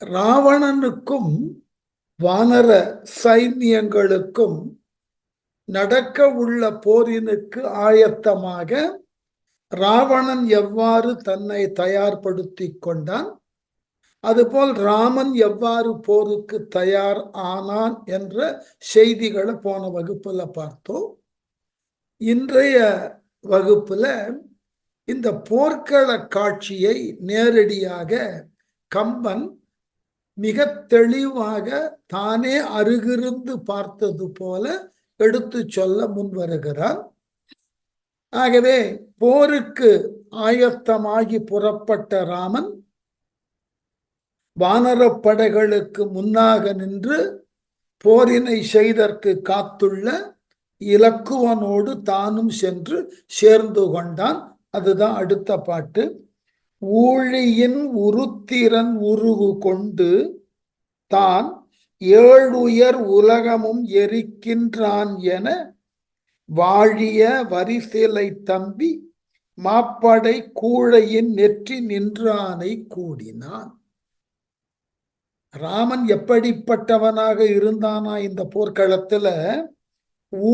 ராவணனுக்கும் வானர சைன்யங்களுக்கும் நடக்க உள்ள போரினுக்கு ஆயத்தமாக ராவணன் எவ்வாறு தன்னை தயார்படுத்தி கொண்டான், அதுபோல் ராமன் எவ்வாறு போருக்கு தயார் ஆனான் என்ற செய்திகளை போன வகுப்புல பார்த்தோம். இன்றைய வகுப்புல இந்த போர்க்கள காட்சியை நேரடியாக கம்பன் மிக தெளிவாக தானே அருகிருந்து பார்த்தது போல எடுத்து சொல்ல முன் வருகிறார். ஆகவே போருக்கு ஆயத்தமாகி புறப்பட்ட ராமன் வானரப் படைகளுக்கு முன்னாக நின்று போரினை செய்தற்கு காத்துள்ள இலக்குவனோடு தானும் சென்று சேர்ந்து கொண்டான். அதுதான் அடுத்த பாட்டு. ஊழியின் உருத்திரன் உருவு கொண்டு தான் ஏழுயர் உலகமும் எரிக்கின்றான் என வாழிய வரிசிலை தம்பி மாப்படை கூழையின் நெற்றி நின்றானை கூடினான். ராமன் எப்படிப்பட்டவனாக இருந்தானா இந்த போர்க்களத்துல?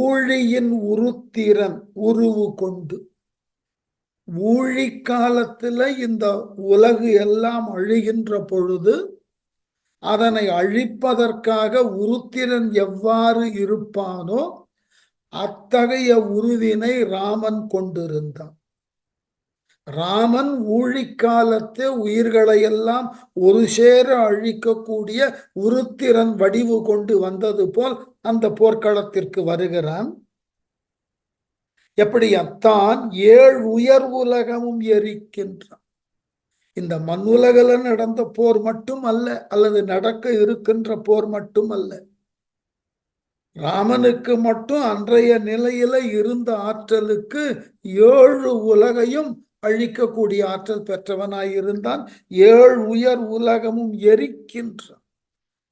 ஊழியின் உருத்திரன் உருவு கொண்டு, ஊழி காலத்துல இந்த உலகு எல்லாம் அழிகின்ற பொழுது அதனை அழிப்பதற்காக உருத்திரன் எவ்வாறு இருப்பானோ அத்தகைய உருவினை ராமன் கொண்டிருந்தான். ராமன் ஊழிக்காலத்தே உயிர்களை எல்லாம் ஒரு சேர அழிக்கக்கூடிய உருத்திரன் வடிவு கொண்டு வந்தது போல் அந்த போர்க்களத்திற்கு வருகிறான். எப்படியத்தான் ஏழு உயர் உலகமும் எரிக்கின்றான். இந்த மண்ணுலகில் நடந்த போர் மட்டும் அல்ல, அல்லது நடக்க இருக்கின்ற போர் மட்டும் அல்ல. ராமனுக்கு மட்டும் அன்றைய நிலையில இருந்த ஆற்றலுக்கு ஏழு உலகையும் அழிக்கக்கூடிய ஆற்றல் பெற்றவனாயிருந்தான். ஏழு உயர் உலகமும் எரிக்கின்றான்.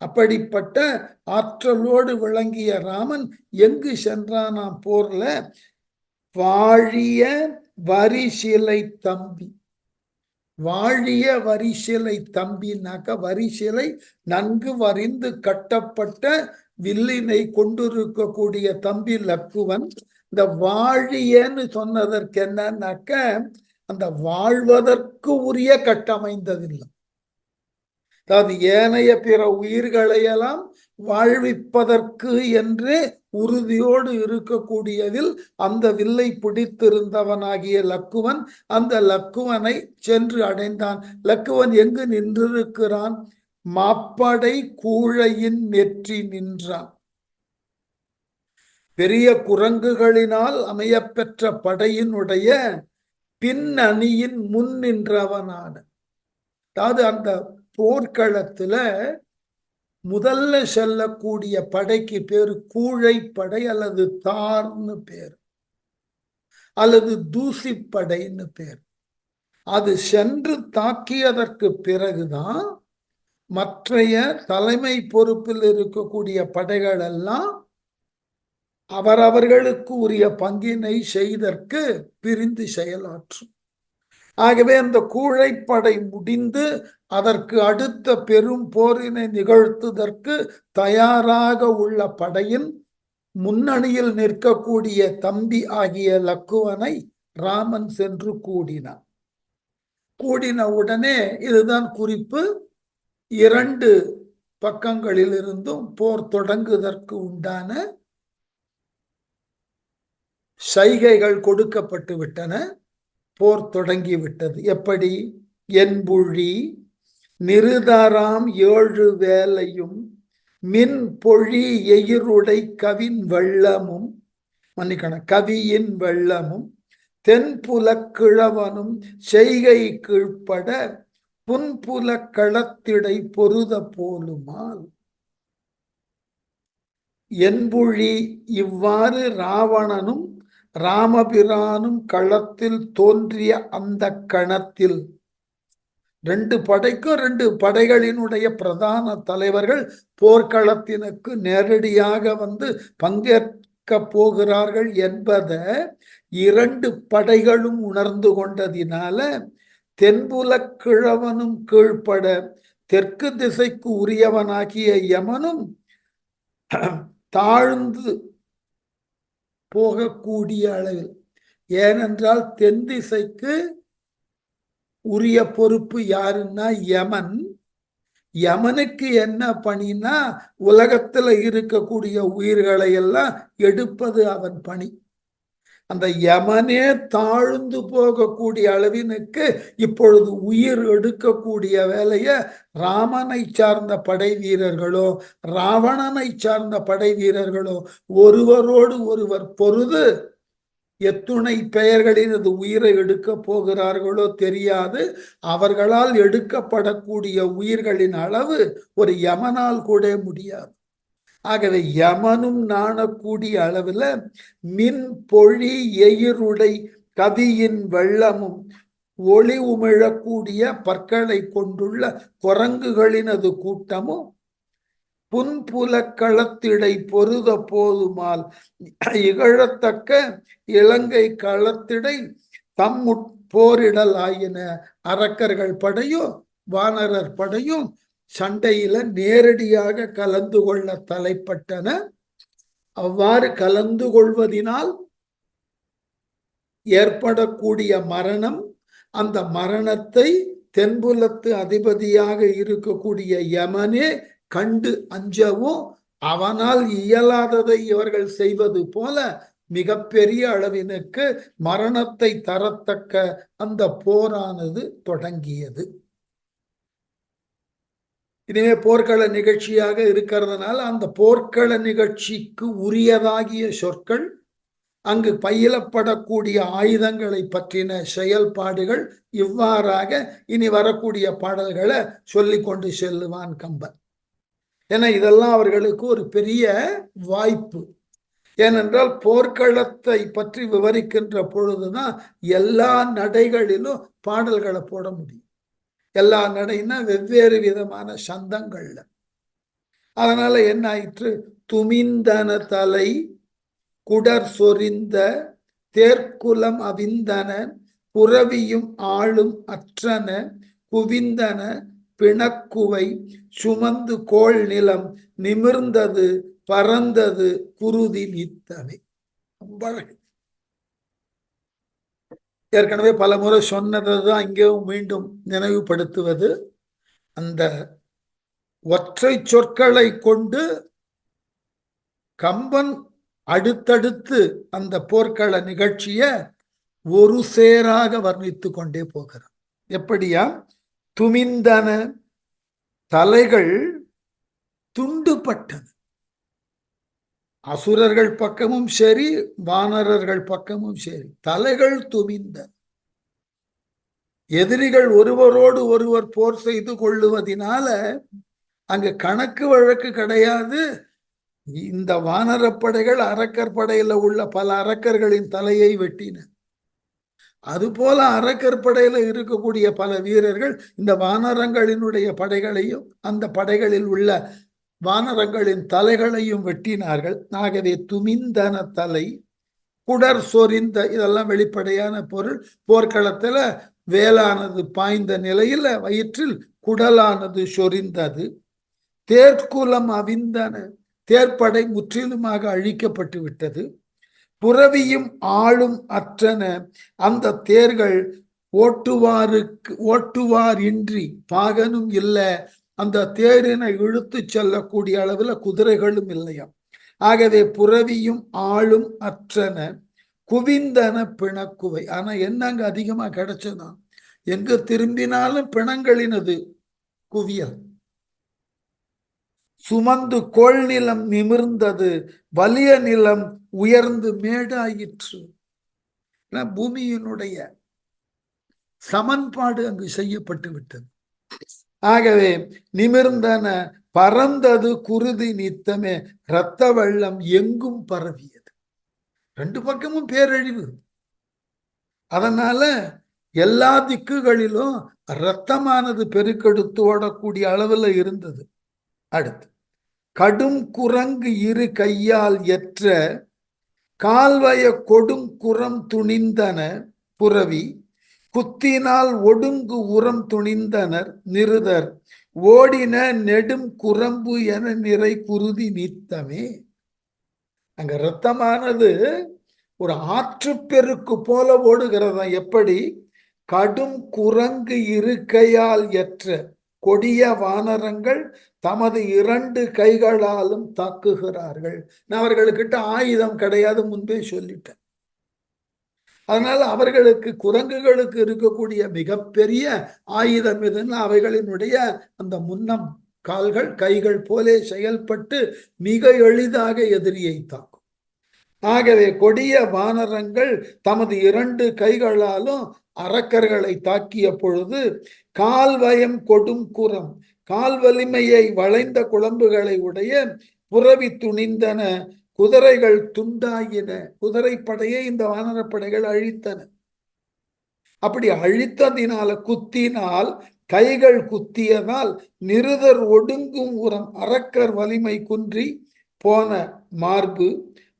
அப்படிப்பட்ட ஆற்றலோடு விளங்கிய ராமன் எங்கு சென்றானாம் போர்ல? வாழிய வரிசிலை தம்பி. வாழிய வரிசிலை தம்பினாக்க வரிசிலை நன்கு வரிந்து கட்டப்பட்ட வில்லினை கொண்டிருக்கக்கூடிய தம்பி லக்குவன். இந்த வாழியன்னு சொன்னதற்கு என்னன்னாக்க அந்த வாழ்வதற்கு உரிய கட்டமைந்ததில்லை. அதாவது ஏனைய பிற உயிர்களையெல்லாம் வாழ்விப்பதற்கு என்று உறுதியோடு இருக்கக்கூடியதில் அந்த வில்லை பிடித்திருந்தவனாகிய லக்குவன் அந்த லக்குவனை சென்று அடைந்தான். லக்குவன் எங்கு நின்றிருக்கிறான்? மாப்படை கூழையின் நெற்றி நின்றான். பெரிய குரங்குகளினால் அமையப்பெற்ற படையினுடைய பின்னணியின் முன் நின்றவனான, அதாவது அந்த போர்க்களத்துல முதல்ல செல்லக்கூடிய படைக்கு பேரு கூழைப்படை அல்லது தார்னு பேர், அல்லது தூசிப்படைன்னு பேர். அது சென்று தாக்கியதற்கு பிறகுதான் மற்றைய தலைமை பொறுப்பில் இருக்கக்கூடிய படைகள் எல்லாம் அவரவர்களுக்கு உரிய பங்கினை செய்தற்கு பிரிந்து செயலாற்றும். ஆகவே அந்த கூழைப்படை முடிந்து அதற்கு அடுத்த பெரும் போரினை நிகழ்த்துவதற்கு தயாராக உள்ள படையின் முன்னணியில் நிற்கக்கூடிய தம்பி ஆகிய லக்குவனை ராமன் சென்று கூடினான். கூடின உடனே இதுதான் குறிப்பு. 2 பக்கங்களிலிருந்தும் போர் தொடங்குவதற்கு உண்டான சைகைகள் கொடுக்கப்பட்டு விட்டன. போர் தொடங்கிவிட்டது. எப்படி? என்புழி நிருதராம் 7 வேலையும் மின் பொழி எயிருடை கவின் வெள்ளமும், மன்னிக்கணும், கவியின் வெள்ளமும் தென்புல கிழவனும் செய்கை கீழ்ப்பட புன்புல களத்திடை பொருத போலுமால். என்புழி இவ்வாறு ராவணனும் ராமபிரானும் களத்தில் தோன்றிய அந்த கணத்தில் 2 படைக்கும் 2 படைகளினுடைய பிரதான தலைவர்கள் போர்க்களத்தினுக்கு நேரடியாக வந்து பங்கேற்க போகிறார்கள் என்பதை 2 படைகளும் உணர்ந்து கொண்டதினால தென்புல கிழவனும் கீழ்ப்பட தெற்கு திசைக்கு உரியவனாகிய யமனும் தாழ்ந்து போகக்கூடிய அளவில், ஏனென்றால் தென் திசைக்கு உரிய பொறுப்பு யாருன்னா யமன். யமனுக்கு என்ன பணினா உலகத்துல இருக்கக்கூடிய உயிர்களை எல்லாம் எடுப்பது அவன் பணி. அந்த யமனே தாழ்ந்து போகக்கூடிய அளவினுக்கு இப்பொழுது உயிர் எடுக்கக்கூடிய வேலையை ராமனை சார்ந்த படை வீரர்களோ ராவணனை சார்ந்த படை வீரர்களோ ஒருவரோடு ஒருவர் பொருது எத்துணை பெயர்களில் அது உயிரை எடுக்க போகிறார்களோ தெரியாது. அவர்களால் எடுக்கப்படக்கூடிய உயிர்களின் அளவு ஒரு யமனால் கூட முடியாது. ஆகவே யமனும் நாணக்கூடிய அளவில் மின் பொழி எயிருடை கதியின் வெள்ளமும் ஒளி உமிழக்கூடிய பற்களை கொண்டுள்ள குரங்குகளினது கூட்டமும் புன்புல களத்திடை பொருத போதுமால் இகழத்தக்க இலங்கை களத்திடை போரிடல் ஆயின. அரக்கர்கள் படையும் வானரர் படையும் சண்டையில நேரடியாக கலந்து கொள்ள தலைப்பட்டன. அவ்வாறு கலந்து கொள்வதினால் ஏற்படக்கூடிய மரணம், அந்த மரணத்தை தென்புலத்து அதிபதியாக இருக்கக்கூடிய யமனே கண்டு அஞ்சவும் அவனால் இயலாததை இவர்கள் செய்வது போல மிகப்பெரிய அளவினுக்கு மரணத்தை தரத்தக்க அந்த போரானது தொடங்கியது. இனிமே போர்க்கள நிகழ்ச்சியாக இருக்கிறதுனால அந்த போர்க்கள நிகழ்ச்சிக்கு உரியதாகிய சொற்கள், அங்கு பயிலப்படக்கூடிய ஆயுதங்களை பற்றின செயல்பாடுகள், இவ்வாறாக இனி வரக்கூடிய பாடல்களை சொல்லி கொண்டு செல்லுவான் கம்பன். ஏன்னா இதெல்லாம் அவர்களுக்கு ஒரு பெரிய வாய்ப்பு. ஏனென்றால் போர்க்களத்தை பற்றி விவரிக்கின்ற பொழுதுதான் எல்லா நடைகளிலும் பாடல்களை போட முடியும். எல்லா நடைன்னா வெவ்வேறு விதமான சந்தங்கள்ல. அதனால என்ன ஆயிற்று, துமிந்தன தலை குடர் சொரிந்த தேர்க்குலம் அவிந்தன புறவியும் ஆளும் அற்றன குவிந்தன பிணக்குவை சுமந்து கோள் நிலம் நிமிர்ந்தது பறந்தது குருதி நீத்தனை. ஏற்கனவே பல முறை சொன்னதான் இங்கேயும் மீண்டும் நினைவுபடுத்துவது. அந்த ஒற்றை சொற்களை கொண்டு கம்பன் அடுத்தடுத்து அந்த போர்க்கள நிகழ்ச்சிய ஒரு சேராக வர்ணித்து கொண்டே போகிறார். எப்படியா, துமிந்தன தலைகள் துண்டுபட்டது. அசுரர்கள் பக்கமும் சரி வானரர்கள் பக்கமும் சரி தலைகள் துமிந்த. எதிரிகள் ஒருவரோடு ஒருவர் போர் செய்து கொள்ளுவதனால அங்கு கணக்கு வழக்கு கிடையாது. இந்த வானரப்படைகள் அரக்கர் படையில உள்ள பல அரக்கர்களின் தலையை வெட்டின. அதுபோல அரக்கர் படையில இருக்கக்கூடிய பல வீரர்கள் இந்த வானரங்களினுடைய படைகளையும் அந்த படைகளில் உள்ள வானரங்களின் தலைகளையும் வெட்டினார்கள். ஆகவே துமிந்தன தலை குடர் சொரிந்த, இதெல்லாம் வெளிப்படையான பொருள். போர்க்களத்துல வேலானது பாய்ந்த நிலையில வயிற்றில் குடலானது சொரிந்தது. தேர்க்குலம் அவிந்தன, தேர்ப்படை முற்றிலுமாக அழிக்கப்பட்டு விட்டது. புறவியும் ஆளும் அற்றன, அந்த தேர்கள் ஓட்டுவார் இன்றி பாகனும் இல்லை. அந்த தேரினை இழுத்து செல்லக்கூடிய அளவில் குதிரைகளும் இல்லையா. ஆகவே புறவியும் ஆளும் அற்றன குவிந்தன பிணக்குவை. ஆனா என்ன அங்க அதிகமா கிடைச்சதா, எங்க திரும்பினாலும் பிணங்களினது குவியல். சுமந்து கோள் நிலம் நிமிர்ந்தது, வலிய நிலம் உயர்ந்து மேடாயிற்று. பூமியினுடைய சமன்பாடு அங்கு செய்யப்பட்டு விட்டது. ஆகவே நிமிர்ந்தன பறந்தது குருதி நித்தமே, இரத்த வெள்ளம் எங்கும் பரவியது. ரெண்டு பக்கமும் பேரழிவு. அதனால எல்லா திக்குகளிலும் இரத்தமானது பெருக்கெடுத்து ஓடக்கூடிய அளவில் இருந்தது. அடுத்து, கடும் குரங்கு இரு கையால் எற்ற கால்வய கொடுங்குரம் துணிந்தன புறவி, குத்தினால் ஒடுங்கு உரம் துணிந்தனர் நிருதர் ஓடின நெடும் குரம்பு என நிறை குருதி நீத்தமே. அங்க இரத்தமானது ஒரு ஆற்றுப்பெருக்கு போல ஓடுகிறதா. எப்படி? கடும் குரங்கு இருக்கையால் எற்ற கொடிய வானரங்கள் தமது 2 கைகளாலும் தாக்குகிறார்கள். நான் அவர்களுக்கிட்ட ஆயுதம் கிடையாது, முன்பே சொல்லிட்டேன். அதனால அவர்களுக்கு, குரங்குகளுக்கு இருக்கக்கூடிய மிகப்பெரிய ஆயுதம் எதுன்னா அவைகளினுடைய அந்த முன்னம் கால்கள் கைகள் போலே செயல்பட்டு மிக எளிதாக எதிரியை தாக்கும். ஆகவே கொடிய வானரங்கள் தமது 2 கைகளாலும் அரக்கர்களை தாக்கிய பொழுது கால்வயம் கொடும் குரம், கால் வலிமையை வளைந்த குழம்புகளை உடைய புறவி துணிந்தன, குதிரைகள் துண்டாயின. குதிரைப்படையை இந்த வானரப்படைகள் அழித்தன. அப்படி அழித்ததினால, குத்தினால், கைகள் குத்தியதால் நிருதர் ஒடுங்கும் உரம், அரக்கர் வலிமை குன்றி போன மார்பு,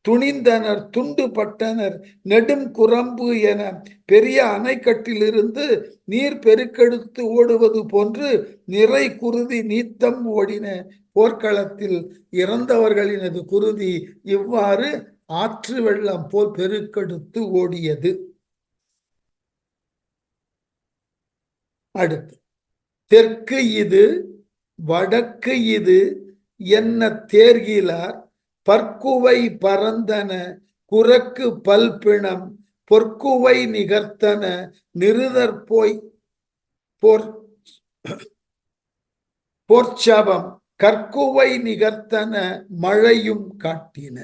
துணிந்தனர் துண்டுபட்டனர் நெடும் குரம்பு என பெரிய அணைக்கட்டிலிருந்து நீர் பெருக்கெடுத்து ஓடுவது போன்று நிறை குருதி நீத்தம் ஓடின. போர்க்களத்தில் இறந்தவர்களினது குருதி இவ்வாறு ஆற்று வெள்ளம் போல் பெருக்கெடுத்து ஓடியது. அடுத்து, தெற்கு இது வடக்கு இது என்ன தேர்கிலார் பற்குவை பரந்தன குரக்கு பல்பிணம் பொற்குவை நிகர்த்தன நிருதர் போய் போர்ச்சபம் கற்குவை நிகர்த்தன மழையும் காட்டின.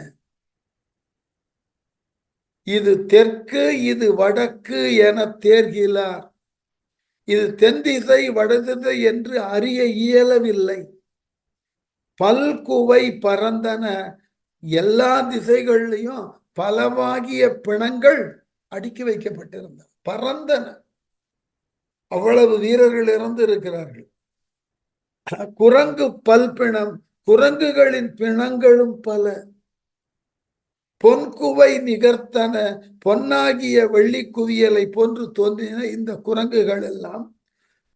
இது தெற்கு இது வடக்கு என தேர்கிலார். இது தென் திசை வடதிசை என்று அறிய இயலவில்லை. பல்குவை பரந்தன, எல்லா திசைகளிலையும் பலவாகிய பிணங்கள் அடுக்கி வைக்கப்பட்டிருந்தன. பரந்தன, அவ்வளவு வீரர்கள் இறந்து இருக்கிறார்கள். குரங்கு பல்பிணம், குரங்குகளின் பிணங்களும் பல. பொன்குவை நிகர்த்தன, பொன்னாகிய வெள்ளி குவியலை போன்று தோன்றின இந்த குரங்குகள் எல்லாம்.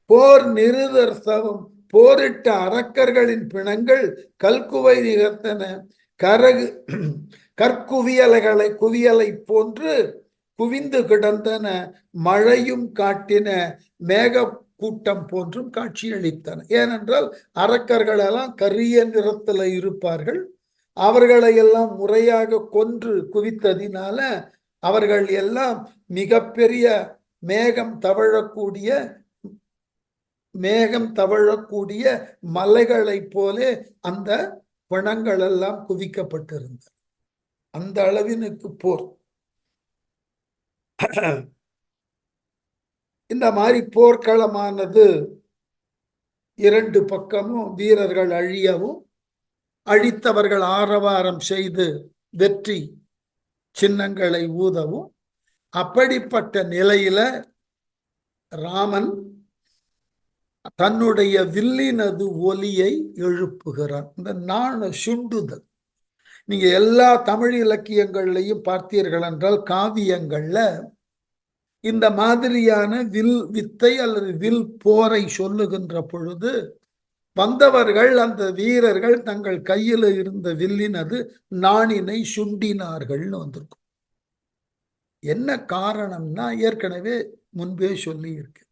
போர் நிருதர் சவம், போரிட்ட அரக்கர்களின் பிணங்கள் கல்குவை நிகர்த்தன, குவியலை போன்று குவிந்து கிடந்தன. மழையும் காட்டின, மேக கூட்டம் போன்றும் காட்சியளித்தன. ஏனென்றால் அரக்கர்கள் எல்லாம் கரிய நிறத்துல இருப்பார்கள். அவர்களை எல்லாம் முறையாக கொன்று குவித்ததினால அவர்கள் எல்லாம் மிகப்பெரிய மேகம் தவழக்கூடிய மலைகளை போலே அந்த பிணங்கள் எல்லாம் குவிக்கப்பட்டிருந்தன. அந்த அளவினுக்கு போர். இந்த மாதிரி போர்க்களமானது 2 பக்கமும் வீரர்கள் அழியவும், அழித்தவர்கள் ஆரவாரம் செய்து வெற்றி சின்னங்களை ஊதவும், அப்படிப்பட்ட நிலையில ராமன் தன்னுடைய வில்லினது ஒலியை எழுப்புகிறார். இந்த நாண சுண்டுதல் நீங்க எல்லா தமிழ் இலக்கியங்கள்லையும் பார்த்தீர்கள் என்றால், காவியங்கள்ல இந்த மாதிரியான வில் வித்தை அல்லது வில் போரை சொல்லுகின்ற பொழுது வந்தவர்கள், அந்த வீரர்கள் தங்கள் கையில் இருந்த வில்லினது நாணினை சுண்டினார்கள்னு வந்திருக்கும். என்ன காரணம்னா, ஏற்கனவே முன்பே சொல்லி இருக்கு,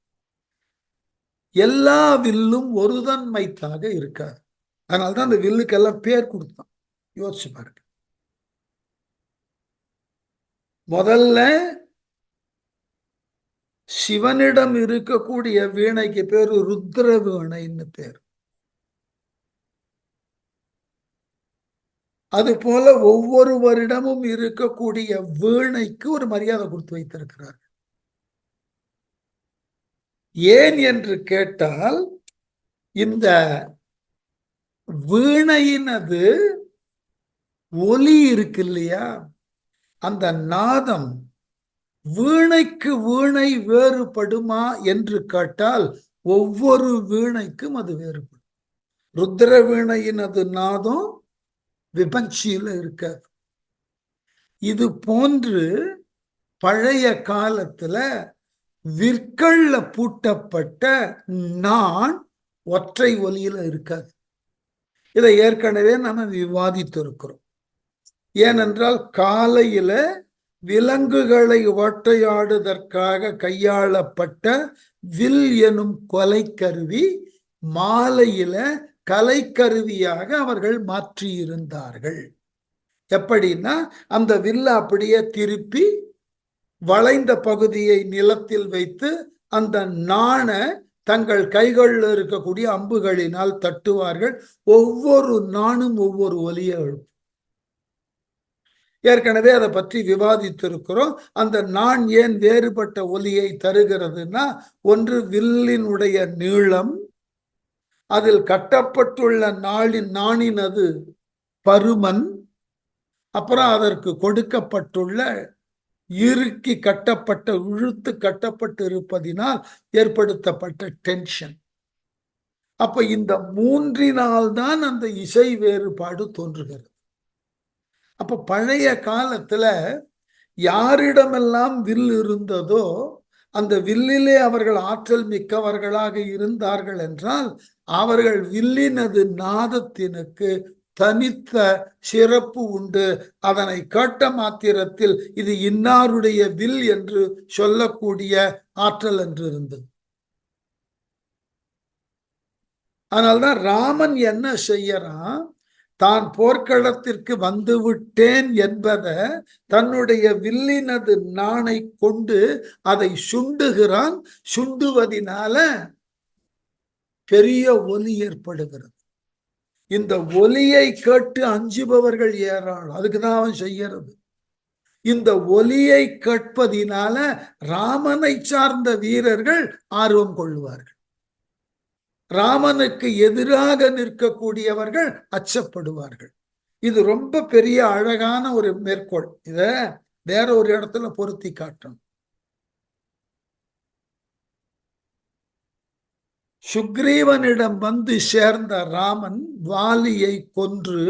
எல்லா வில்லும் ஒரு தன்மைத்தாக இருக்காது. அதனால்தான் அந்த வில்லுக்கெல்லாம் பேர் கொடுத்தான். யோசிச்சு பாருங்க. முதல்ல சிவனிடம் இருக்கக்கூடிய வீணைக்கு பேரு ருத்ர வீணைன்னு பேர். அது போல ஒவ்வொருவரிடமும் இருக்கக்கூடிய வீணைக்கு ஒரு மரியாதை கொடுத்து வைத்திருக்கிறார். ஏன் என்று கேட்டால், இந்த வீணையினது ஒலி இருக்கு இல்லையா, அந்த நாதம் வீணைக்கு வீணை வேறுபடுமா என்று கேட்டால் ஒவ்வொரு வீணைக்கும் அது வேறுபடும். ருத்ர வீணையினது நாதம் விபஞ்சியில இருக்காது. இது போன்று பழைய காலத்துல விற்கள்ல பூட்டப்பட்ட நான் ஒற்றை ஒலியில இருக்காது. இதை ஏற்கனவே நம்ம விவாதித்திருக்கிறோம். ஏனென்றால் காலையில விலங்குகளை வேட்டையாடுவதற்காக கையாளப்பட்ட வில் எனும் கொலைக்கருவி மாலையில கலைக்கருவியாக அவர்கள் மாற்றியிருந்தார்கள். எப்படின்னா, அந்த வில்ல அப்படியே திருப்பி வளைந்த பகுதியை நிலத்தில் வைத்து அந்த நாண தங்கள் கைகளில் இருக்கக்கூடிய அம்புகளினால் தட்டுவார்கள். ஒவ்வொரு நாணும் ஒவ்வொரு ஒலியை எழுப்பும். ஏற்கனவே அதை பற்றி விவாதித்திருக்கிறோம். அந்த நாண் ஏன் வேறுபட்ட ஒலியை தருகிறதுனா, ஒன்று வில்லினுடைய நீளம், அதில் கட்டப்பட்டுள்ள நாணினது பருமன், அப்புறம் அதற்கு கொடுக்கப்பட்டுள்ள இறுக்கி கட்டப்பட்ட இழுத்து கட்டப்பட்டு இருப்பதினால் ஏற்படுத்தப்பட்ட டென்ஷன். அப்ப இந்த மூன்றினால் தான் அந்த இசை வேறுபாடு தோன்றுகிறது. அப்ப பழைய காலத்துல யாரிடமெல்லாம் வில் இருந்ததோ அந்த வில்லிலே அவர்கள் ஆற்றல் மிக்கவர்களாக இருந்தார்கள் என்றால் அவர்கள் வில்லினது நாதத்தினுக்கு தனித்த சிறப்பு உண்டு. அதனை கேட்ட மாத்திரத்தில் இது இன்னாருடைய வில் என்று சொல்லக்கூடிய ஆற்றல் என்று இருந்தது. அதனால்தான் ராமன் என்ன செய்யறான், தான் போர்க்களத்திற்கு வந்து விட்டேன் என்பதை தன்னுடைய வில்லினது நாணை கொண்டு அதை சுண்டுகிறான். சுண்டுவதினால பெரிய ஒலி ஏற்படுகிறது. இந்த ஒலியை கேட்டு அஞ்சுபவர்கள் ஏராளம். அதுக்குதான் அவன் செய்யறது. இந்த ஒலியை கேட்பதினால ராமனை சார்ந்த வீரர்கள் ஆர்வம் கொள்வார்கள். ராமனுக்கு எதிராக நிற்கக்கூடியவர்கள் அச்சப்படுவார்கள். இது ரொம்ப பெரிய அழகான ஒரு மேற்கோள். இத வேற ஒரு இடத்துல பொருத்தி காட்டும். சுக்ரீவனிடம் வந்து சேர்ந்த ராமன் வாலியை கொன்று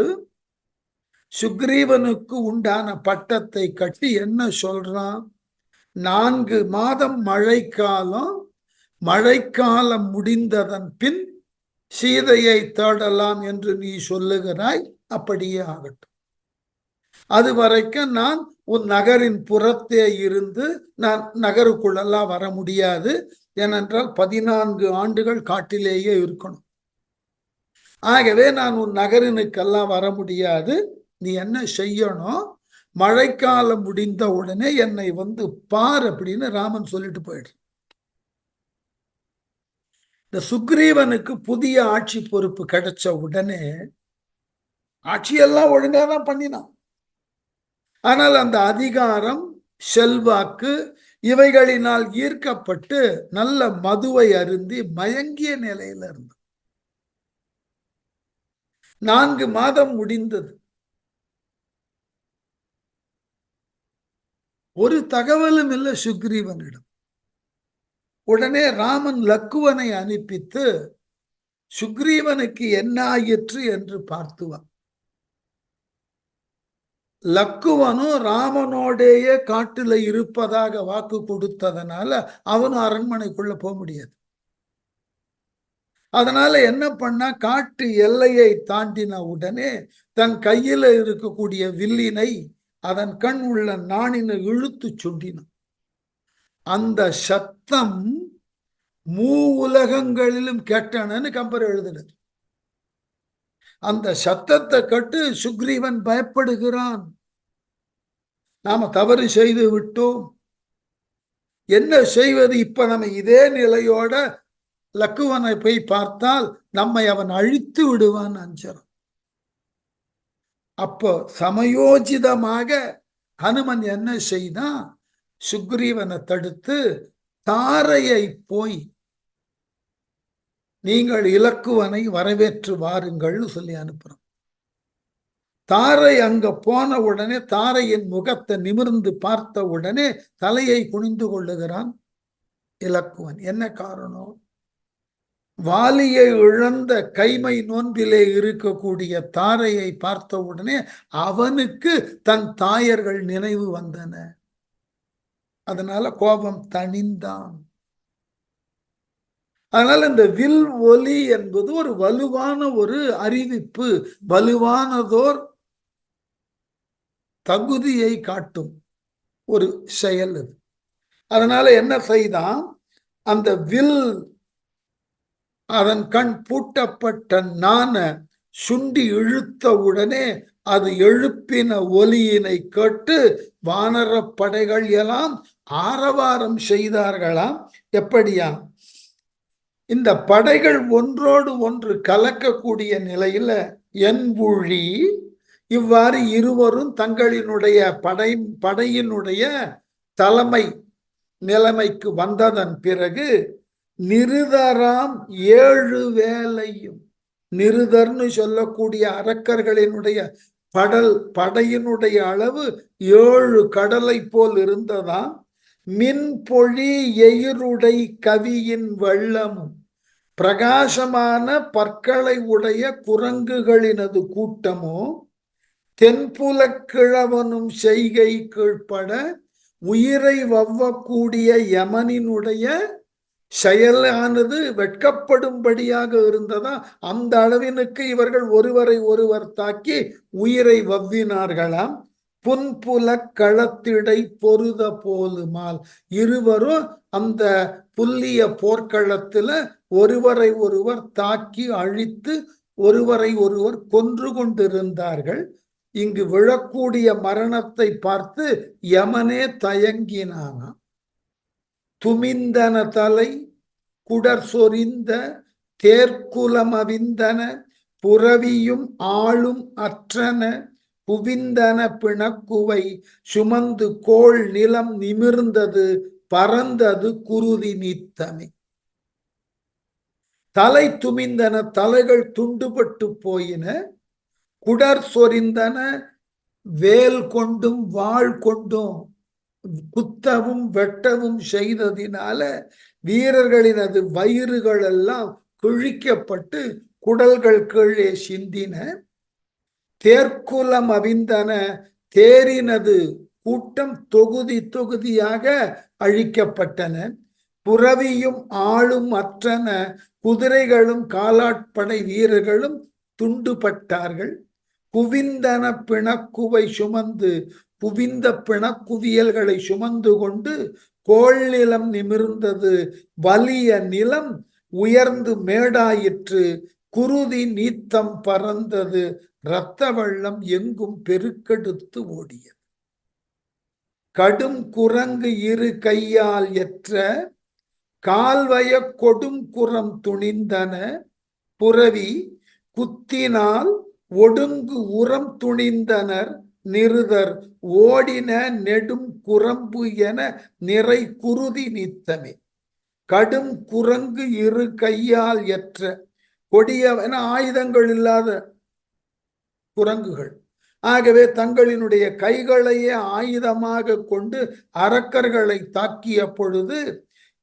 சுக்ரீவனுக்கு உண்டான பட்டத்தை கட்டி என்ன சொல்றான், 4 மாதம் மழைக்காலம், மழைக்காலம் முடிந்ததன் பின் சீதையை தேடலாம் என்று நீ சொல்லுகிறாய், அப்படியே ஆகட்டும். அது வரைக்கும் நான் உன் நகரின் புறத்தே இருந்து, நான் நகருக்குள்ளெல்லாம் வர முடியாது. ஏனென்றால் 14 ஆண்டுகள் காட்டிலேயே இருக்கணும். ஆகவே நான் உன் நகரினுக்கெல்லாம் வர முடியாது. நீ என்ன செய்யணும், மழைக்காலம் முடிந்த உடனே என்னை வந்து பார் அப்படின்னு ராமன் சொல்லிட்டு போயிடு. இந்த சுக்ரீவனுக்கு புதிய ஆட்சி பொறுப்பு கிடைச்ச உடனே ஆட்சியெல்லாம் ஒழுங்காதான் பண்ணினான். ஆனால் அந்த அதிகாரம், செல்வாக்கு இவைகளினால் ஈர்க்கப்பட்டு நல்ல மதுவை அருந்தி மயங்கிய நிலையில இருந்தான். 4 மாதம் முடிந்தது. ஒரு தகவலும் இல்லை சுக்ரீவனிடம். உடனே ராமன் லக்குவனை அனுப்பித்து சுக்ரீவனுக்கு என்ன ஆயிற்று என்று பார்த்துவான். லக்குவனும் ராமனோடேயே காட்டுல இருப்பதாக வாக்கு கொடுத்ததனால அவனும் அரண்மனைக்குள்ள போக முடியாது. அதனால என்ன பண்ணா, காட்டு எல்லையை தாண்டின உடனே தன் கையில இருக்கக்கூடிய வில்லினை அதன் கண் உள்ள நாணினை இழுத்து சுண்டினான். அந்த சத்தம் உலகங்களிலும் கேட்டனன்னு கம்பர் எழுதுறது. அந்த சத்தத்தை கேட்டு சுக்ரீவன் பயப்படுகிறான். நாம தவறு செய்து விட்டோம், என்ன செய்வது? இப்ப நம்ம இதே நிலையோட லக்குவனை போய் பார்த்தால் நம்மை அவன் அழித்து விடுவான் அஞ்சரம். அப்போ சமயோஜிதமாக ஹனுமன் என்ன செய்தான், சுக்ரீவனை தடுத்து தாரையை போய் நீங்கள் இலக்குவனை வரவேற்று வாருங்கள்னு சொல்லி அனுப்புறோம். தாரை அங்க போன உடனே தாரையின் முகத்தை நிமிர்ந்து பார்த்த உடனே தலையை குனிந்து கொள்ளுகிறான் இலக்குவன். என்ன காரணம்? வாலியை இழந்த கைமை நோன்பிலே இருக்கக்கூடிய தாரையை பார்த்த உடனே அவனுக்கு தன் தாயர்கள் நினைவு வந்தன. அதனால கோபம் தணிந்தான். அதனால இந்த வில் ஒலி என்பது ஒரு வலுவான ஒரு அறிவிப்பு, வலுவானதோர் தகுதியை காட்டும் ஒரு செயல் அது. அதனால என்ன செய்தான், அந்த வில் அதன் கண் பூட்டப்பட்ட நாண சுண்டி இழுத்த உடனே அது எழுப்பின ஒலியினை கேட்டு வானர படைகள் எல்லாம் ஆரவாரம் செய்தார்களாம். எப்படியா, இந்த படைகள் ஒன்றோடு ஒன்று கலக்கக்கூடிய நிலையில என்புழி இவ்வாறு இருவரும் தங்களினுடைய படையினுடைய தலைமை நிலைமைக்கு வந்ததன் பிறகு நிருதராம் 7 வேளையும், நிருதர்னு சொல்லக்கூடிய அரக்கர்களினுடைய படையினுடைய அளவு 7 கடலை போல் இருந்ததாம். மின்பொழி எயிருடை கவியின் வெள்ளமும், பிரகாசமான பற்களை உடைய குரங்குகளினது கூட்டமோ, தென்புல கிழவனும் செய்கை கீழ்ப்பட உயிரை வவ்வக்கூடிய யமனினுடைய செயலானது வெட்கப்படும்படியாக இருந்ததா. அந்த அளவினுக்கு இவர்கள் ஒருவரை ஒருவர் தாக்கி உயிரை வவ்வினார்களாம். புன்புல களத்திடை பொருத போலுமால், இருவரும் அந்த புல்லிய போர்க்களத்துல ஒருவரை ஒருவர் தாக்கி அழித்து ஒருவரை ஒருவர் கொன்று கொண்டிருந்தார்கள். இங்கு விழக்கூடிய மரணத்தை பார்த்து யமனே தயங்கினானா. துமிந்தன தலை குடர் சொரிந்த தேர்க்குலமவிந்தன புரவியும் ஆளும் அற்றன குவிந்தன பிணக்குவை சுமந்து கோள் நிலம் நிமிர்ந்தது பறந்தது குருதி நீத்தமே. தலை துமிந்தன, தலைகள் துண்டுபட்டு போயின. குடர் சொரிந்தன, வேல் கொண்டும் வாழ் கொண்டும் குத்தவும் வெட்டவும் செய்ததினால வீரர்களினது வயிறுகள் எல்லாம் கிழிக்கப்பட்டு குடல்கள் கீழே சிந்தின. தேர்க்குலம் அவிந்தன, தேரினது கூட்டம் தொகுதி தொகுதியாக அழிக்கப்பட்டன. புரவியும் ஆளும் அற்றன, குதிரைகளும் காலாட்படை வீரர்களும் துண்டுபட்டார்கள். குவிந்தன பிணக்குவை சுமந்து, குவிந்த பிணக்குவியல்களை சுமந்து கொண்டு கோள் நிலம் நிமிர்ந்தது, வலிய நிலம் உயர்ந்து மேடாயிற்று, குருதி நீத்தம் பறந்தது, இரத்த வெள்ளம் எங்கும் பெருக்கெடுத்து ஓடியது. கடும் குரங்கு இரு கையால் எற்ற கால்வய கொடும் குரம் துணிந்தன, புரவி குத்தினால் ஒடுங்கு உரம் துணிந்தனர் நிருதர், ஓடின நெடும் குரம்பு என நிறை குருதி நீத்தமே. கடும் குரங்கு இரு கையால் எற்ற, கொடிய ஆயுதங்கள் இல்லாத குரங்குகள், ஆகவே தங்களினுடைய கைகளையே ஆயுதமாக கொண்டு அரக்கர்களை தாக்கிய பொழுது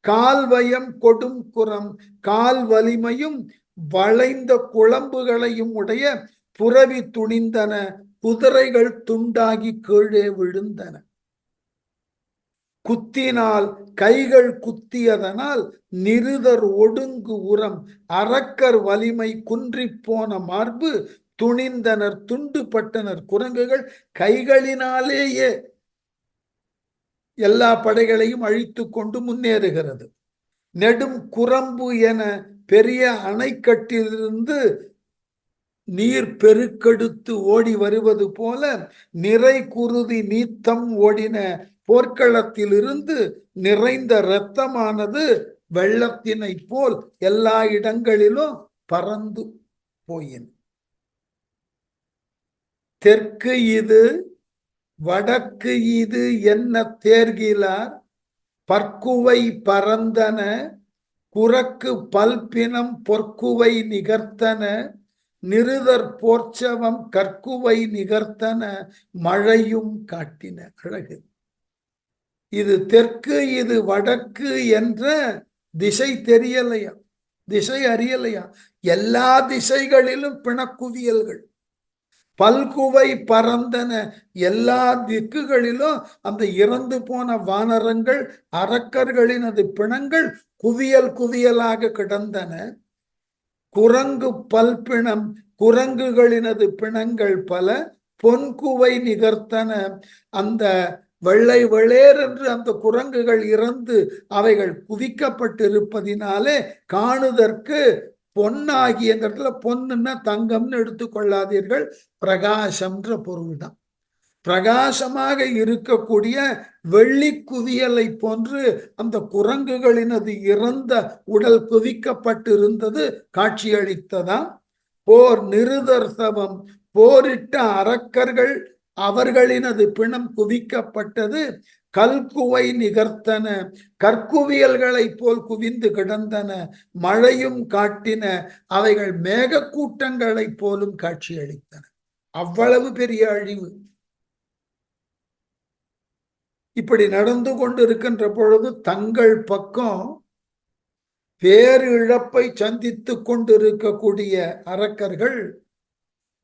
கால்வயம் கொடும் குரம், கால் வலிமையும் வளைந்த குழம்புகளையும் உடைய புரவி துணிந்தன, குதிரைகள் துண்டாகி கீழே விழுந்தன. குத்தினால் கைகள் குத்தியதனால் நிருதர் ஒடுங்கு உரம், அரக்கர் வலிமை குன்றி போன மார்பு துணிந்தனர், துண்டுபட்டனர். குரங்குகள் கைகளினாலேயே எல்லா படைகளையும் அழித்து கொண்டு முன்னேறுகிறது. நெடும் குரம்பு என பெரிய அணைக்கட்டிலிருந்து நீர் பெருக்கெடுத்து ஓடி வருவது போல நிறை குருதி நீத்தம் ஓடின. போர்க்களத்திலிருந்து நிறைந்த இரத்தமானது வெள்ளத்தினை போல் எல்லா இடங்களிலும் பறந்து போயின. தெற்கு இது வடக்கு இது என்ன தேர்கிலார், பற்குவை பறந்தன குரக்கு பல்பினம் பொற்குவை நிகர்த்தன, நிருதர் போர்ச்சவம் கற்குவை நிகர்த்தன மழையும் காட்டின. அழகு. இது தெற்கு இது வடக்கு என்ற திசை தெரியலையா, திசை அறியலையா. எல்லா திசைகளிலும் பிணக்குவியல்கள், பல்குவை பறந்தன. எல்லா திக்குகளிலும் அந்த இறந்து போன வானரங்கள் அரக்கர்களினது பிணங்கள் குவியல் குவியலாக கிடந்தன. குரங்கு பல்பிணம், குரங்குகளினது பிணங்கள் பல பொன்குவை நிகர்த்தன. அந்த வெள்ளை வெளேர் என்று அந்த குரங்குகள் இறந்து அவைகள் குவிக்கப்பட்டிருப்பதினாலே காணுதற்கு பொன்னாகிய இடத்துல, பொன்னுன்னா தங்கம்னு எடுத்துக்கொள்ளாதீர்கள், பிரகாசம்ன்ற பொருள் தான். பிரகாசமாக இருக்கக்கூடிய வெள்ளி குவியலை போன்று அந்த குரங்குகளினது இறந்த உடல் குவிக்கப்பட்டிருந்தது காட்சியளித்ததாம். போர் நிருதர்சவம், போரிட்ட அரக்கர்கள் அவர்களினது பிணம் குவிக்கப்பட்டது. கல்குவை நிகர்த்தன, கற்குவியல்களை போல் குவிந்து கிடந்தன. மழையும் காட்டின, அவைகள் மேகக்கூட்டங்களை போலும் காட்சியளித்தன. அவ்வளவு பெரிய அழிவு. இப்படி நடந்து கொண்டிருக்கின்ற பொழுது தங்கள் பக்கம் பேரு இழப்பை சந்தித்து கொண்டிருக்கக்கூடிய அரக்கர்கள்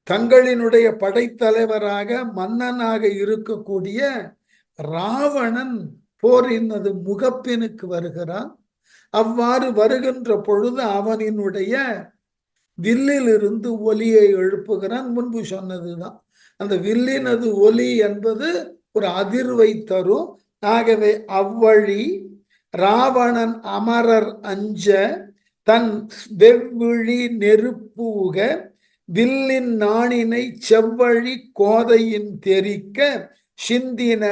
தங்களினுடைய படைத்தலைவராக மன்னனாக இருக்கக்கூடிய ராவணன் போரினது முகப்பினுக்கு வருகிறான். அவ்வாறு வருகின்ற பொழுது அவனினுடைய வில்லிலிருந்து ஒலியை எழுப்புகிறான். முன்பு சொன்னதுதான், அந்த வில்லினது ஒலி என்பது ஒரு அதிர்வை தரும். ஆகவே அவ்வழி ராவணன் அமரர் அஞ்ச தன் வெவ்விழி நெருப்பூக வில்லின் நாணினை செவ்வழி கோதையின் தெரிக்க சிந்தின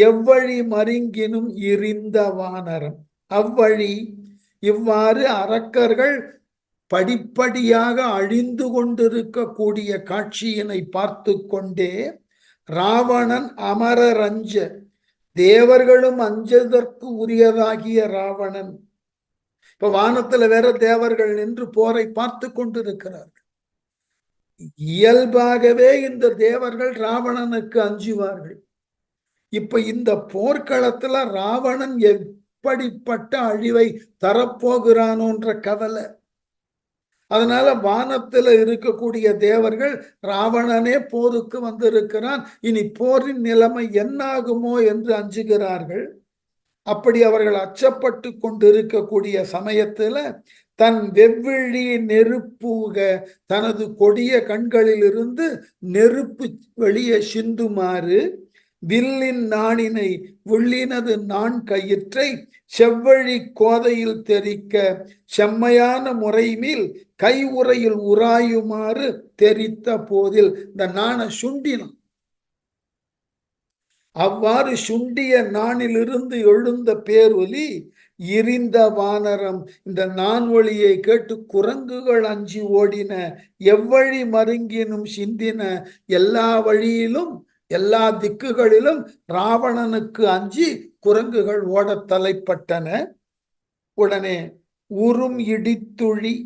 எவ்வழி மருங்கினும் இரிந்த வானரம். அவ்வழி, இவ்வாறு அரக்கர்கள் படிப்படியாக அழிந்து கொண்டிருக்கக்கூடிய காட்சியினை பார்த்து கொண்டே ராவணன் அமரர் அஞ்ச, தேவர்களும் அஞ்சதற்கு உரியதாகிய ராவணன். இப்ப வானத்துல வேற தேவர்கள் நின்று போரை பார்த்து கொண்டிருக்கிறார்கள். இயல்பாகவே இந்த தேவர்கள் ராவணனுக்கு அஞ்சுவார்கள். இப்ப இந்த போர்க்களத்துல ராவணன் எப்படிப்பட்ட அழிவை தரப்போகிறானோன்ற கவலை. அதனால வானத்துல இருக்கக்கூடிய தேவர்கள் ராவணனே போருக்கு வந்திருக்கிறான், இனி போரின் நிலைமை என்னாகுமோ என்று அஞ்சுகிறார்கள். அப்படி அவர்கள் அச்சப்பட்டு கொண்டிருக்கக்கூடிய சமயத்துல தன் வெவ்விழி நெருப்பூக, தனது கொடிய கண்களிலிருந்து நெருப்பு வெளியே சிந்துமாறு வில்லின் நாணினை, வில்லினது நான் கயிற்றை செவ்வழி கோதையில் தெரிக்க செம்மையான முறைமேல் கை உரையில் உராயுமாறு தெரித்த போதில், இந்த நாண சுண்டினான். அவ்வாறு சுண்டிய நாணிலிருந்து எழுந்த பேரொலி இரிந்த வானரம். இந்த நான் ஒளியை கேட்டு குரங்குகள் அஞ்சி ஓடின. எவ்வழி மருங்கினும் சிந்தின, எல்லா வழியிலும் எல்லா திக்குகளிலும் ராவணனுக்கு அஞ்சி குரங்குகள் ஓடத் தலைப்பட்டன. உடனே உறும் இடித்துழி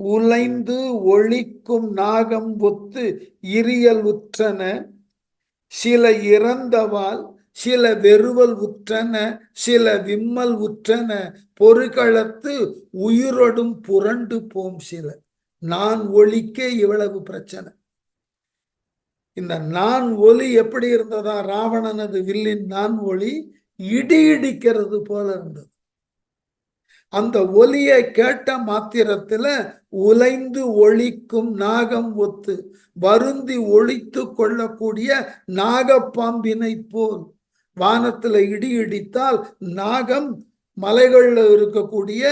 உலைந்து ஒளிக்கும் நாகம் ஒத்து இரியல் உற்றன. சில இறந்தவால், சில வெறுவல் உற்றன, சில விம்மல் உற்றன. பொறுகளத்து உயிரொடும் புரண்டு போம் சில. நான் ஒளிக்கே இவ்வளவு பிரச்சனை. இந்த நான் ஒலி எப்படி இருந்ததா? ராவணனது வில்லின் நான் ஒளி இடி இடிக்கிறது போல இருந்தது. அந்த ஒலியை கேட்ட மாத்திரத்துல உலைந்து ஒழிக்கும் நாகம் ஒத்து, வருந்தி ஒழித்து கொள்ளக்கூடிய நாகப்பாம்பினை போல். வானத்துல இடி இடித்தால் நாகம் மலைகள்ல இருக்கக்கூடிய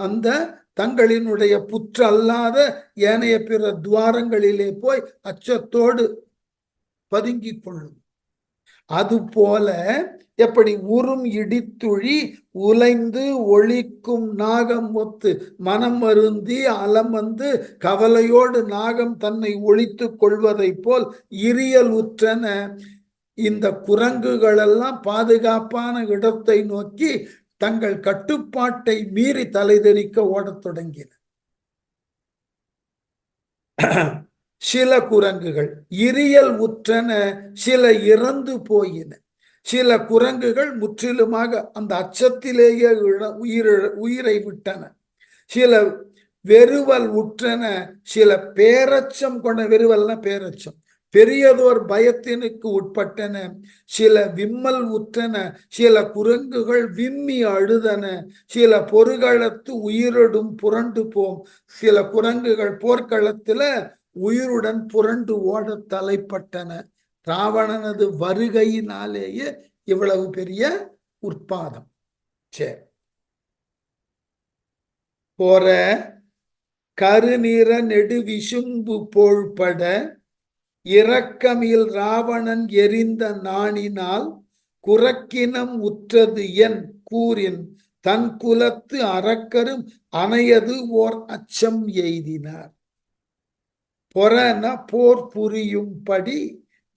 அந்த தங்களினுடைய புற்று அல்லாத ஏனைய பிற துவாரங்களிலே போய் அச்சத்தோடு பதுங்கிக் கொள்ளும். அது போல எப்படி உறும் இடித்துழி உலைந்து ஒழிக்கும் நாகம் ஒத்து, மனம் வருந்தி அலம் வந்து கவலையோடு நாகம் தன்னை ஒழித்து கொள்வதை போல் இரியல் உற்றன. இந்த குரங்குகளெல்லாம் பாதுகாப்பான இடத்தை நோக்கி தங்கள் கட்டுப்பாட்டை மீறி தலைதெறிக்க ஓடத் தொடங்கின. சில குரங்குகள் இரியல் உற்றன, சில இறந்து போயின. சில குரங்குகள் முற்றிலுமாக அந்த அச்சத்திலேயே உயிரை விட்டன. சில வெறுவல் உற்றன, சில பேரச்சம் கொண்ட, வெறுவல்னா பேரச்சம், பெரியதோர் பயத்தினுக்கு உட்பட்டன. சில விம்மல் உற்றன, சில குரங்குகள் விம்மி அழுதன. சில பொருகளத்து உயிரிடும் புரண்டு போம். சில குரங்குகள் போர்க்களத்துல உயிருடன் புரண்டு ஓட தலைப்பட்டன. ராவணனது வருகையினாலேயே இவ்வளவு பெரிய உற்பாதம். சரி, போற கருநிற நெடு விசும்பு போழ்பட இரக்கமில் ராவணன் எரிந்த நாணினால் குரக்கினம் உற்றது என் கூறின் தன் குலத்து அரக்கரும் அணையது ஓர் அச்சம் எய்தினார். பொறன போர் புரியும்படி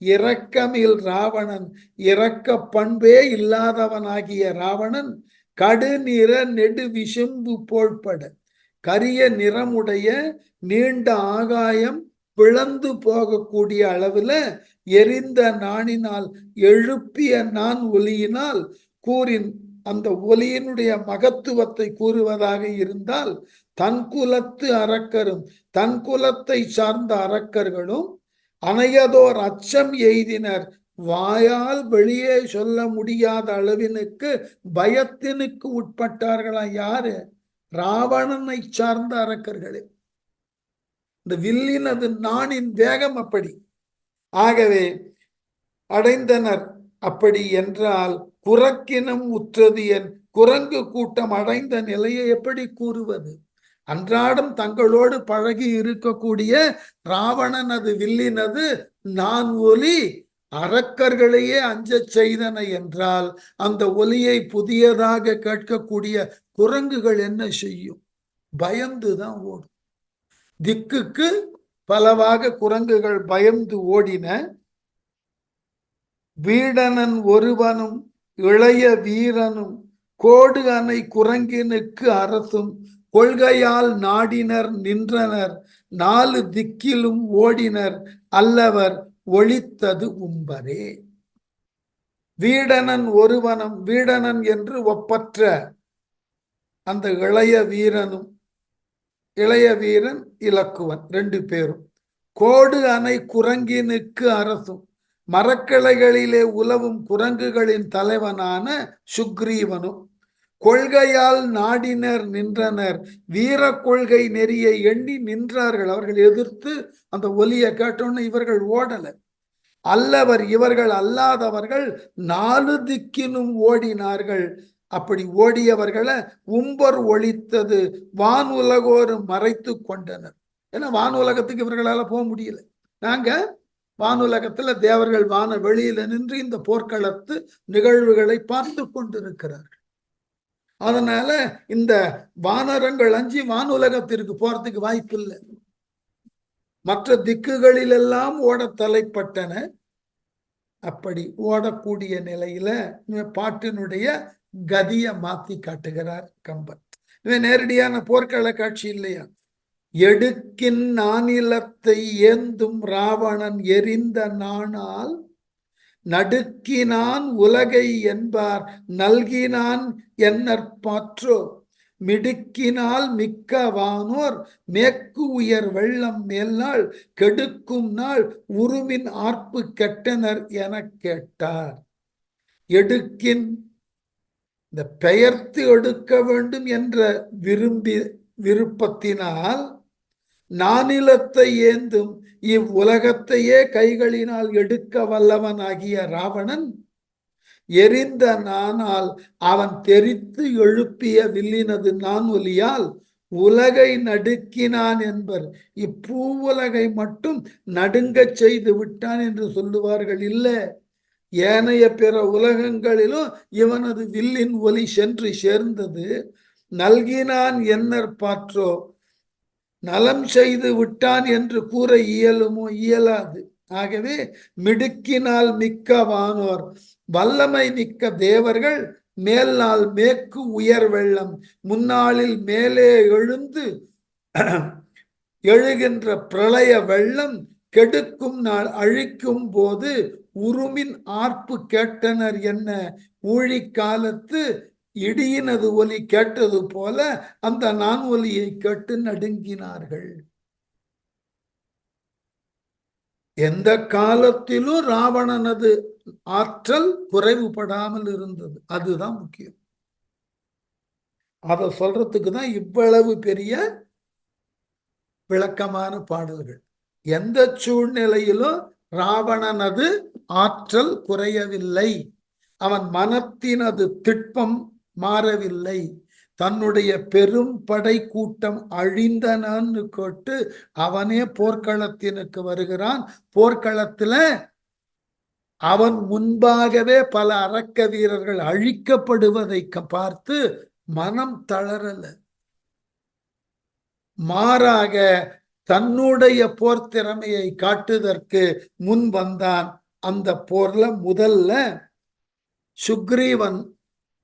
இரக்கமில் ராவணன், இரக்க பண்பே இல்லாதவனாகிய ராவணன் கடுநிற நெடு விசும்பு போழ்பட, கரிய நிறமுடைய நீண்ட ஆகாயம் பிளந்து போகக்கூடிய அளவுல எரிந்த நாணினால் எழுப்பிய நான் ஒலியினால் கூறின், அந்த ஒலியினுடைய மகத்துவத்தை கூறுவதாக இருந்தால் தன் குலத்து அரக்கரும், தன் குலத்தை சார்ந்த அரக்கர்களும் அணையதோர் அச்சம் எய்தினர். வாயால் வெளியே சொல்ல முடியாத அளவினுக்கு பயத்தினுக்கு உட்பட்டார்களா? யாரு? ராவணனை சார்ந்த அரக்கர்களே. இந்த வில்லினது நாணின் வேகம் அப்படி. ஆகவே அடைந்தனர். அப்படி என்றால் குரக்கினம் உற்றது என், குரங்கு கூட்டம் அடைந்த நிலையை எப்படி கூறுவது? அன்றாடம் தங்களோடு பழகி இருக்கக்கூடிய ராவணனது வில்லினது நான் ஒலி அரக்கர்களையே அஞ்சச் செய்தன என்றால் அந்த ஒலியை புதியதாக கேட்கக்கூடிய குரங்குகள் என்ன செய்யும்? பயந்துதான் ஓடும். திக்குக்கு பலவாக குரங்குகள் பயந்து ஓடின. வீடனன் ஒருவனும் இளைய வீரனும் கோடு அணை குரங்கினுக்கு அரசும் கொள்கையால் நாடினர் நின்றனர். 4 திக்கிலும் ஓடினர் அல்லவர் ஒளித்தது உம்பரே. வீடனன் ஒருவனும், வீடனன் என்று ஒப்பற்ற அந்த இளைய வீரனும், இளைய வீரன் இலக்குவன், 2 பேரும் கோடு அணை குரங்கினுக்கு அரசும், மரக்கிளைகளிலே உலவும் குரங்குகளின் தலைவனான சுக்ரீவனும் கொள்கையால் நாடினர் நின்றனர். வீர கொள்கை நெறியை எண்ணி நின்றார்கள். அவர்கள் எதிர்த்து அந்த ஒலியை கேட்டோன்னு இவர்கள் ஓடல. அல்லவர், இவர்கள் அல்லாதவர்கள் 4 திக்கினும் ஓடினார்கள். அப்படி ஓடியவர்களை உம்பர் ஒழித்தது, வானுலகோரும் மறைத்து கொண்டனர். ஏன்னா வானுலகத்துக்கு இவர்களால போக முடியல. நாங்க வானுலகத்துல தேவர்கள் வான வெளியில நின்று இந்த போர்க்களத்து நிகழ்வுகளை பார்த்து கொண்டிருக்கிறார்கள். அதனால இந்த வானரங்கள் அஞ்சி வானுலகத்திற்கு போறதுக்கு வாய்ப்பு இல்லை. மற்ற திக்குகளிலெல்லாம் ஓட தலைப்பட்டன. அப்படி ஓடக்கூடிய நிலையில பாட்டினுடைய கதிய மாத்தி காட்டுகிறார் கம்பர். இது நேரடியான போர்க்கள காட்சி இல்லையா? எடுக்கின் நானிலத்தை ஏந்தும் ராவணன் எரிந்த நாணால் நடுக்கினான் உலகை என்பார் நல்கினான் என்னற்பாற்றோ, மிடுக்கினால் மிக்க வானோர் மேற்கு உயர் வெள்ளம் மேல்நாள் கெடுக்கும் நாள் உருமின் ஆர்ப்பு கெட்டனர் என கேட்டார். எடுக்கின், இந்த பெயர்த்து எடுக்க வேண்டும் என்ற விருப்பத்தினால் நானிலத்தை ஏந்தும் இவ்வுலகத்தையே கைகளினால் எடுக்க வல்லவன் ஆகிய ராவணன் எரிந்த நானால் அவன் தெரித்து எழுப்பிய வில்லினது நான் ஒலியால் உலகை நடுக்கினான் என்பர். இப்பூவுலகை மட்டும் நடுங்கச் செய்து விட்டான் என்று சொல்லுவார்கள். இல்லை, ஏனைய பிற உலகங்களிலும் இவனது வில்லின் ஒலி சென்று சேர்ந்தது. நல்கினான் என்னர் பாற்றோ, நலம் செய்து விட்டான் என்று கூற இயலுமோ? இயலாது. ஆகவே மிடுக்கினால் மிக்க வானோர், வல்லமை மிக்க தேவர்கள், மேல் நாள் மேற்கு உயர் வெள்ளம், முன்னாளில் மேலே எழுந்து எழுகின்ற பிரளய வெள்ளம் கெடுக்கும் நாள் அழிக்கும் போது உருமின் ஆர்ப்பு கேட்டனர் என்ன, ஊழிக்காலத்து இடியினது ஒலி கேட்டது போல அந்த நான் ஒலியை கேட்டு நடுங்கினார்கள். எந்த காலத்திலும் ராவணனது ஆற்றல் குறைவுபடாமல் இருந்தது. அதுதான் முக்கியம். அதை சொல்றதுக்கு தான் இவ்வளவு பெரிய விளக்கமான பாடல்கள். எந்த சூழ்நிலையிலும் ராவணனது ஆற்றல் குறையவில்லை, அவன் மனத்தினது திட்பம் மாறவில்லை. தன்னுடைய பெரும் படை கூட்டம் அழிந்தனன்னு கேட்டு அவனே போர்க்களத்தினுக்கு வருகிறான். போர்க்களத்துல அவன் முன்பாகவே பல அரக்க வீரர்கள் அழிக்கப்படுவதை பார்த்து மனம் தளரல. மாறாக தன்னுடைய போர் திறமையை காட்டுவதற்கு முன் வந்தான். அந்த போர்ல முதல்ல சுக்ரீவன்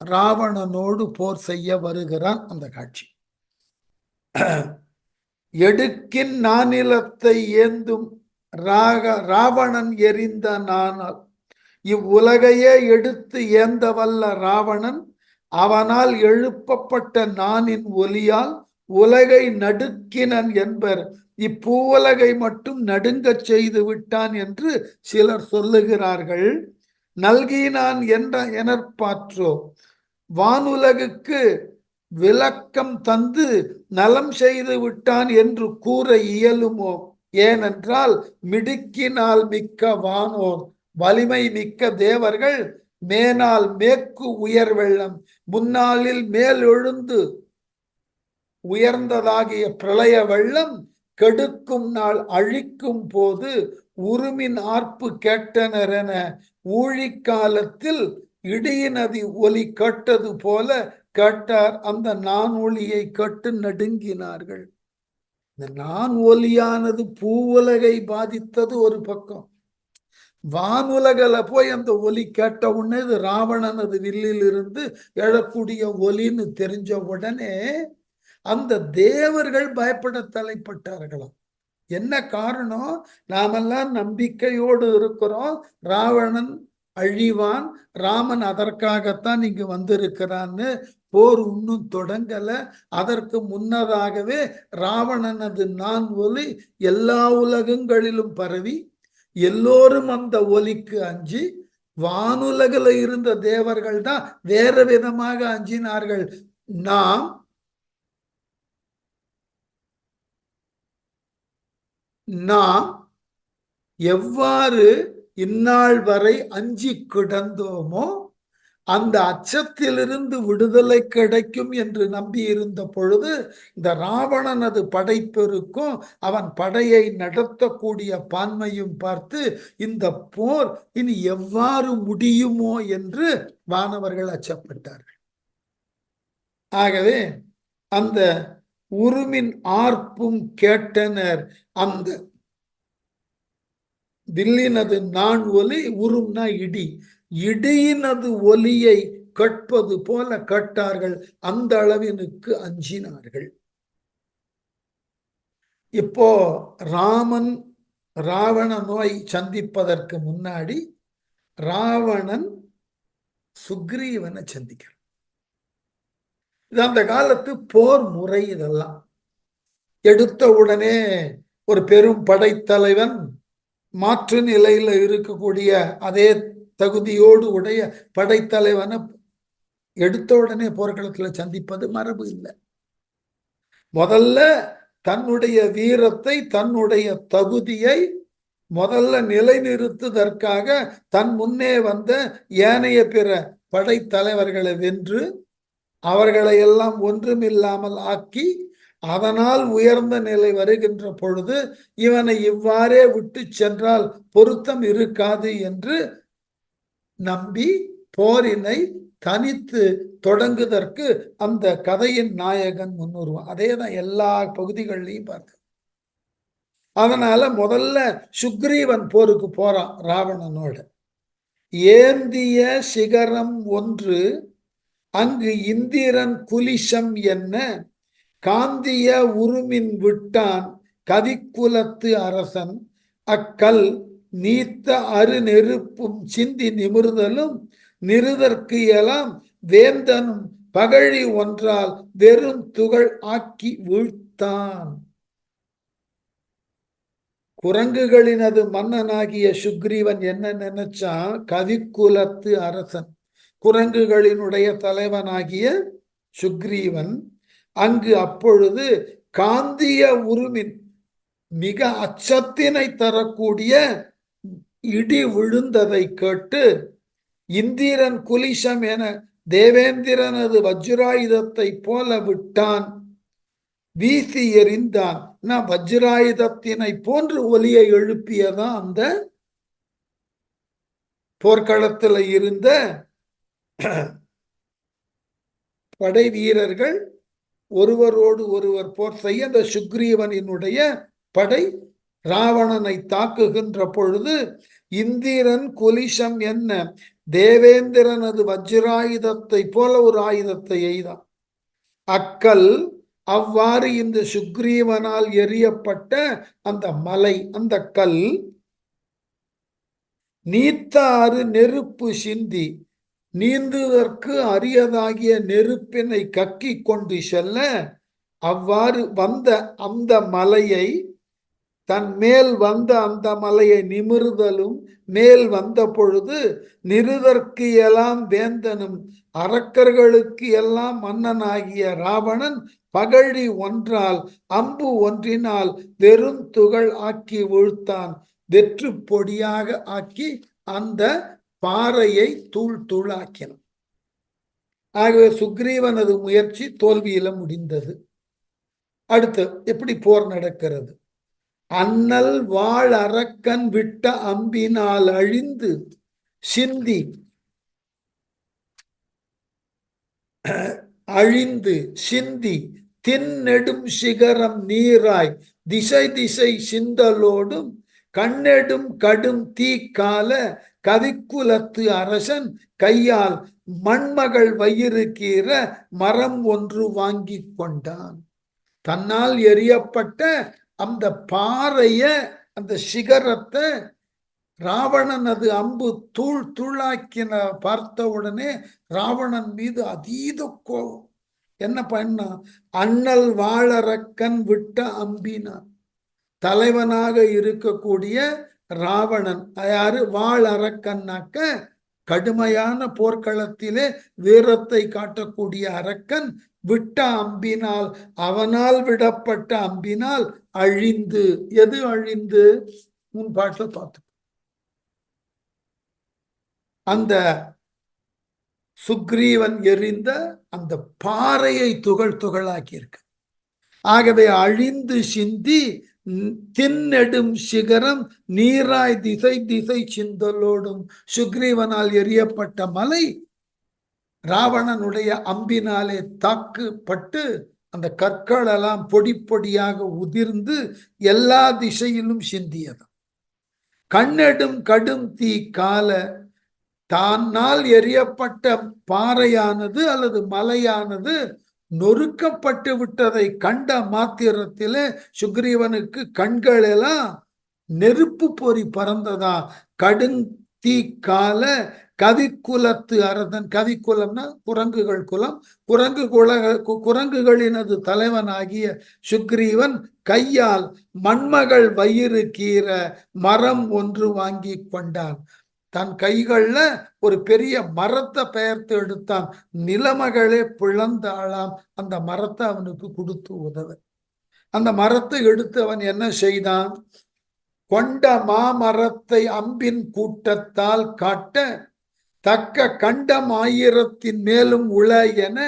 ராவணனோடு போர் செய்ய வருகிறான். அந்த காட்சி எடுக்கின் நானிலத்தை ஏந்தும் ராவணன் எரிந்த நானால் இவ்வுலகையே எடுத்து ஏந்த வல்ல ராவணன் அவனால் எழுப்பப்பட்ட நானின் ஒலியால் உலகை நடுக்கினன் என்பர். இப்பூவுலகை மட்டும் நடுங்கச் செய்து விட்டான் என்று சிலர் சொல்லுகிறார்கள். நல்கினான் எனற்பாற்றோ வானுலகுக்கு விளக்கம் தந்து நலம் செய்து விட்டான் என்று கூற இயலுமோ? ஏனென்றால் மிடுக்கினால் மிக்க வானோர் வலிமை மிக்க தேவர்கள் மேனால் மேற்கு உயர் வெள்ளம் முன்னாளில் மேல் எழுந்து உயர்ந்ததாகிய பிரளய வெள்ளம் கெடுக்கும் நாள் அழிக்கும் போது உருமின் ஆர்ப்பு கேட்டனர் என ஊழிக்காலத்தில் இடியினதி ஒலி கேட்டது போல கேட்டார். அந்த நான் ஒலியை கேட்டு நடுங்கினார்கள். இந்த நான் ஒலியானது பூவுலகை பாதித்தது ஒரு பக்கம். வானுலகில போய் அந்த ஒலி கேட்ட உடனே இது ராவணனது வில்லில் இருந்து எழக்கூடிய ஒலின்னு தெரிஞ்ச உடனே அந்த தேவர்கள் பயப்பட தலைப்பட்டார்களாம். என்ன காரணம்? நாமெல்லாம் நம்பிக்கையோடு இருக்கிறோம், ராவணன் அழிவான், ராமன் அதற்காகத்தான் இங்கு வந்திருக்கிறான்னு. போர் இன்னும் தொடங்கல. அதற்கு முன்னதாகவே ராவணனது நான் ஒலி எல்லா உலகங்களிலும் பரவி எல்லோரும் அந்த ஒலிக்கு அஞ்சி வானுலகில் இருந்த தேவர்கள் தான் வேற விதமாக அஞ்சினார்கள். நாம் எவ்வாறு இந்நாள் வரை அஞ்சி கிடந்தோமோ அந்த அச்சத்திலிருந்து விடுதலை கிடைக்கும் என்று நம்பி இருந்த பொழுது இந்த ராவணனது படைப்பெருக்கும் அவன் படையை நடத்தக்கூடிய பான்மையும் பார்த்து இந்த போர் இனி எவ்வாறு முடியுமோ என்று வானவர்கள் அச்சப்பட்டார்கள். ஆகவே அந்த உருமின் ஆர்ப்பும் கேட்டனர். அந்த வில்லினது நான் ஒலி, உரும்னா இடி, இடியினது ஒலியை கேட்பது போல கேட்டார்கள். அந்த அளவினுக்கு அஞ்சினார்கள். இப்போ ராமன் ராவண நோய் சந்திப்பதற்கு முன்னாடி ராவணன் சுக்ரீவனை சந்திக்கிறான். இது அந்த காலத்து போர் முறை. இதெல்லாம் எடுத்த உடனே ஒரு பெரும் படைத்தலைவன் மாற்று நிலையில இருக்கக்கூடிய அதே தகுதியோடு உடைய படைத்தலைவனை எடுத்த உடனே போர்க்களத்துல சந்திப்பது மரபு இல்லை. முதல்ல தன்னுடைய வீரத்தை, தன்னுடைய தகுதியை முதல்ல நிலைநிறுத்துவதற்காக தன் முன்னே வந்த ஏனைய பிற படைத்தலைவர்களை வென்று அவர்களை எல்லாம் ஒன்றுமில்லாமல் ஆக்கி அதனால் உயர்ந்த நிலை வருகின்ற பொழுது இவனை இவ்வாறே விட்டு சென்றால் பொருத்தம் இருக்காது என்று நம்பி போரினை தனித்து தொடங்குவதற்கு அந்த கதையின் நாயகன் முன்னுருவான். அதேதான் எல்லா பகுதிகளிலையும் பார்க்க. அதனால முதல்ல சுக்ரீவன் போருக்கு போறான் ராவணனோட. ஏந்திய சிகரம் ஒன்று அங்கு இந்திரன் குலிசம் என்ன காந்திய உருமின் விட்டான் கதிக்குலத்து அரசன் அக்கல் நீத்த அரு நெருப்பும் சிந்தி நிமிர்தலும் நிறுதற்கு எல்லாம் வேந்தனும் பகழி ஒன்றால் வெறும் துகள் ஆக்கி வீழ்த்தான். குரங்குகளினது மன்னனாகிய சுக்ரீவன் என்ன நினைச்சான்? கவிக்குலத்து அரசன், குரங்குகளினுடைய தலைவனாகிய சுக்ரீவன் அங்கு அப்பொழுது காந்திய உருமின் மிக அச்சத்தினை தரக்கூடிய இடி விழுந்ததை கேட்டு இந்திரன் குலிசம் என தேவேந்திரனது வஜ்ராயுதத்தை போல விட்டான், வீசி எறிந்தான். வஜ்ராயுதத்தினை போன்று ஒலியை எழுப்பியதான் அந்த போர்க்களத்தில் இருந்த படை வீரர்கள் ஒருவரோடு ஒருவர் போர் செய்ய அந்த சுக்ரீவனினுடைய படை ராவணனை தாக்குகின்ற பொழுது இந்திரன் குலிசம் என்ன தேவேந்திரனது வஜ்ராயுதத்தை போல ஒரு ஆயுதத்தை எய்தான். அக்கல் அவ்வாறு இந்த சுக்ரீவனால் எறியப்பட்ட அந்த மலை, அந்த கல் நீத்தாறு நெருப்பு சிந்தி நீந்துவதற்கு அரியதாகிய நெருப்பினை கக்கி கொண்டு செல்ல, அவ்வாறு வந்த அந்த மலையை தன் மேல் வந்த அந்த மலையை நிமிர்தலும் மேல் வந்த பொழுது நிருதற்கு எல்லாம் வேந்தனும் அரக்கர்களுக்கு எல்லாம் மன்னனாகிய ராவணன் பகழி ஒன்றால் அம்பு ஒன்றினால் வெறும் துகள் ஆக்கி வீழ்த்தான், வெற்று பொடியாக ஆக்கி அந்த பாறையை தூள் தூளாக்கினான். ஆகவே சுக்ரீவனது முயற்சி தோல்வியில முடிந்தது. அடுத்து எப்படி போர் நடக்கிறது? அண்ணல் வாழ் அரக்கன் விட்ட அம்பினால் அழிந்து சிந்தி தின்னெடும் சிகரம் நீராய் திசை திசை சிந்தலோடும் கண்ணெடும் கடும் தீக்கால கவிக்குலத்து அரசன் கையால் மண்மகள் வயிறு கீற மரம் ஒன்று வாங்கி கொண்டான். தன்னால் எரியப்பட்ட அந்த பாறைய, அந்த சிகரத்தை ராவணன் அது அம்பு தூள் தூளாக்கின பார்த்த உடனே ராவணன் மீது அதீத கோபம். என்ன பண்ணா? அண்ணல் வாழறக்கன் விட்ட அம்பினான். தலைவனாக இருக்கக்கூடிய ராவணன் யாரு? வாழறக்கன்னாக்க கடுமையான போர்க்களத்திலே வீரத்தை காட்டக்கூடிய அரக்கன் விட்ட அம்பினால், அவனால் விடப்பட்ட அம்பினால் அழிந்து. எது அழிந்து? முன் பாட்டில் பார்த்து அந்த சுக்ரீவன் எறிந்த அந்த பாறையை துகள் துகளாக்கி இருக்கு. ஆகவே அழிந்து சிந்தி தின்னெடும் சிகரம் நீராய் திசை திசை சிந்தலோடும். சுக்ரீவனால் எரியப்பட்ட மலை ராவணனுடைய அம்பினாலே தாக்குப்பட்டு அந்த கற்கள் எல்லாம் பொடி பொடியாக உதிர்ந்து எல்லா திசையிலும் சிந்தியது. கண்ணெடும் கடும் தீ கால தன்னால் எரியப்பட்ட பாறையானது அல்லது மலையானது நொறுக்கப்பட்டு விட்டதை கண்ட மாத்திரத்திலே சுக்ரீவனுக்கு கண்கள் எல்லாம் நெருப்பு பொறி பறந்ததா. கடுந்தீ கால கவிக்குலத்து அரசன், கவிக்குலம்னா குரங்குகள் குலம், குரங்குகளினது தலைவனாகிய சுக்ரீவன் கையால் மண்மகள் வயிறு கீற மரம் ஒன்று வாங்கி கொண்டான். தன் கைகள்ல ஒரு பெரிய மரத்தை பெயர்த்து எடுத்தான். நிலமகளே பிளந்தாளாம். அந்த மரத்தை அவனுக்கு கொடுத்து உதவ. அந்த மரத்தை எடுத்து அவன் என்ன செய்தான்? கொண்ட மாமரத்தை அம்பின் கூட்டத்தால் காட்ட தக்க கண்டம் ஆயிரத்தின் மேலும் உள என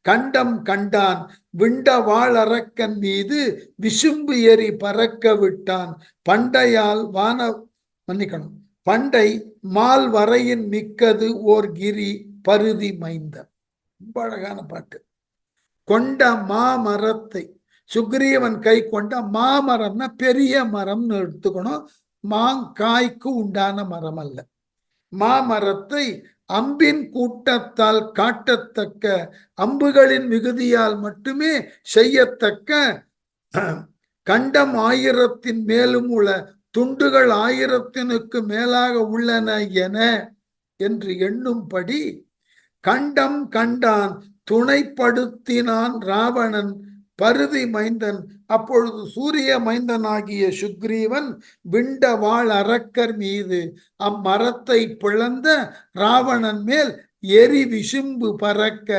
கண்டம் கண்டான். விண்ட வாழறக்கன் மீது விசும்பு எறி பறக்க விட்டான். பண்டையால் பண்டை மால் வரையின் மிக்கது ஓர் கிரி பருதி மைந்தன். ரொம்ப அழகான பாட்டு. கொண்ட மாமரத்தை, சுக்ரீவன் கை கொண்ட மாமரம்னா பெரிய மரம்னு எடுத்துக்கணும். மாங்காய்க்கு உண்டான மரம் அல்ல. மாமரத்தை அம்பின் கூட்டத்தால் காட்டத்தக்க, அம்புகளின் மிகுதியால் மட்டுமே செய்யத்தக்க கண்டம் ஆயிரத்தின் மேலும் உள்ள துண்டுகள் ஆயிரத்தினுக்கு மேலாக உள்ளன என என்று எண்ணும்படி கண்டம் கண்டான். துணைப்படுத்தினான் ராவணன் பருதி மைந்தன். அப்பொழுது சூரிய மைந்தனாகிய சுக்ரீவன் விண்ட வாழ் அரக்கர் மீது அம்மரத்தை பிளந்த ராவணன் மேல் எரி விசும்பு பறக்க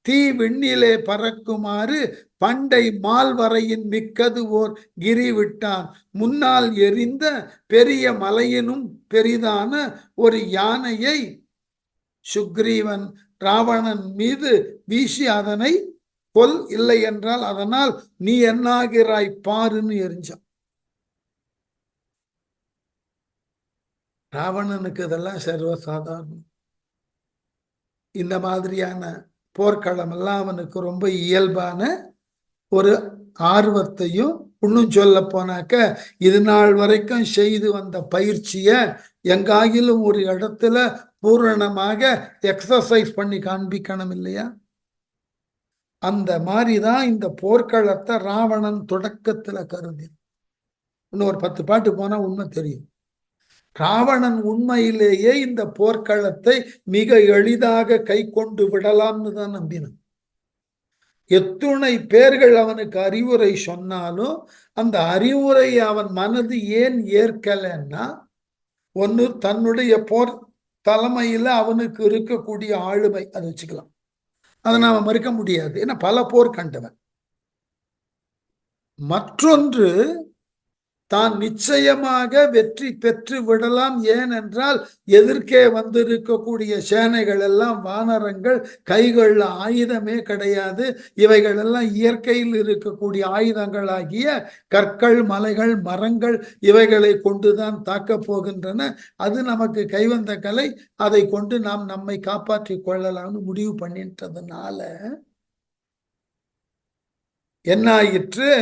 தீ விண்ணிலே பறக்குமாறு பண்டை மால்வரையின் மிக்கது ஓர் கிரி விட்டான். முன்னால் எரிந்த பெரிய மலையினும் பெரிதான ஒரு யானையை சுக்ரீவன் ராவணன் மீது வீசி அதனை கொல், இல்லை என்றால் அதனால் நீ என்னாகிறாய் பாருன்னு எரிஞ்சான். ராவணனுக்கு இதெல்லாம் சர்வசாதாரணம். இந்த மாதிரியான போர்க்களம் எல்லாம் அவனுக்கு ரொம்ப இயல்பான ஒரு ஆர்வத்தையும், இன்னும் சொல்ல போனாக்க இது நாள் வரைக்கும் செய்து வந்த பயிற்சிய எங்காகிலும் ஒரு இடத்துல பூரணமாக எக்ஸசைஸ் பண்ணி காண்பிக்கணும் இல்லையா? அந்த மாதிரிதான் இந்த போர்க்களத்தை ராவணன் தொடக்கத்துல கருதி. இன்னும் ஒரு 10 பாட்டு போனா உண்மை தெரியும். ராவணன் உண்மையிலேயே இந்த போர்க்களத்தை மிக எளிதாக கை கொண்டு விடலாம்னு தான் நம்பினான். எத்துணை பேர்கள் அவனுக்கு அறிவுரை சொன்னாலும் அந்த அறிவுரை அவன் மனது ஏன் ஏற்கலைன்னா, ஒன்று தன்னுடைய போர் தலைமையில அவனுக்கு இருக்கக்கூடிய ஆளுமை, அதை வச்சுக்கலாம், அதை நாம மறுக்க முடியாது, ஏன்னா பல போர் கண்டவன். மற்றொன்று, தான் நிச்சயமாக வெற்றி பெற்று விடலாம், ஏனென்றால் எதிர்க்கே வந்திருக்கக்கூடிய சேனைகள் எல்லாம் வானரங்கள், கைகள்ல ஆயுதமே கிடையாது, இவைகள் எல்லாம் இயற்கையில் இருக்கக்கூடிய ஆயுதங்களாகிய கற்கள், மலைகள், மரங்கள், இவைகளை கொண்டுதான் தாக்கப் போகின்றன. அது நமக்கு கைவந்த கலை, அதை கொண்டு நாம் நம்மை காப்பாற்றிக் கொள்ளலாம்னு முடிவு பண்ணிட்டதுனால என்ன ஆயிற்று,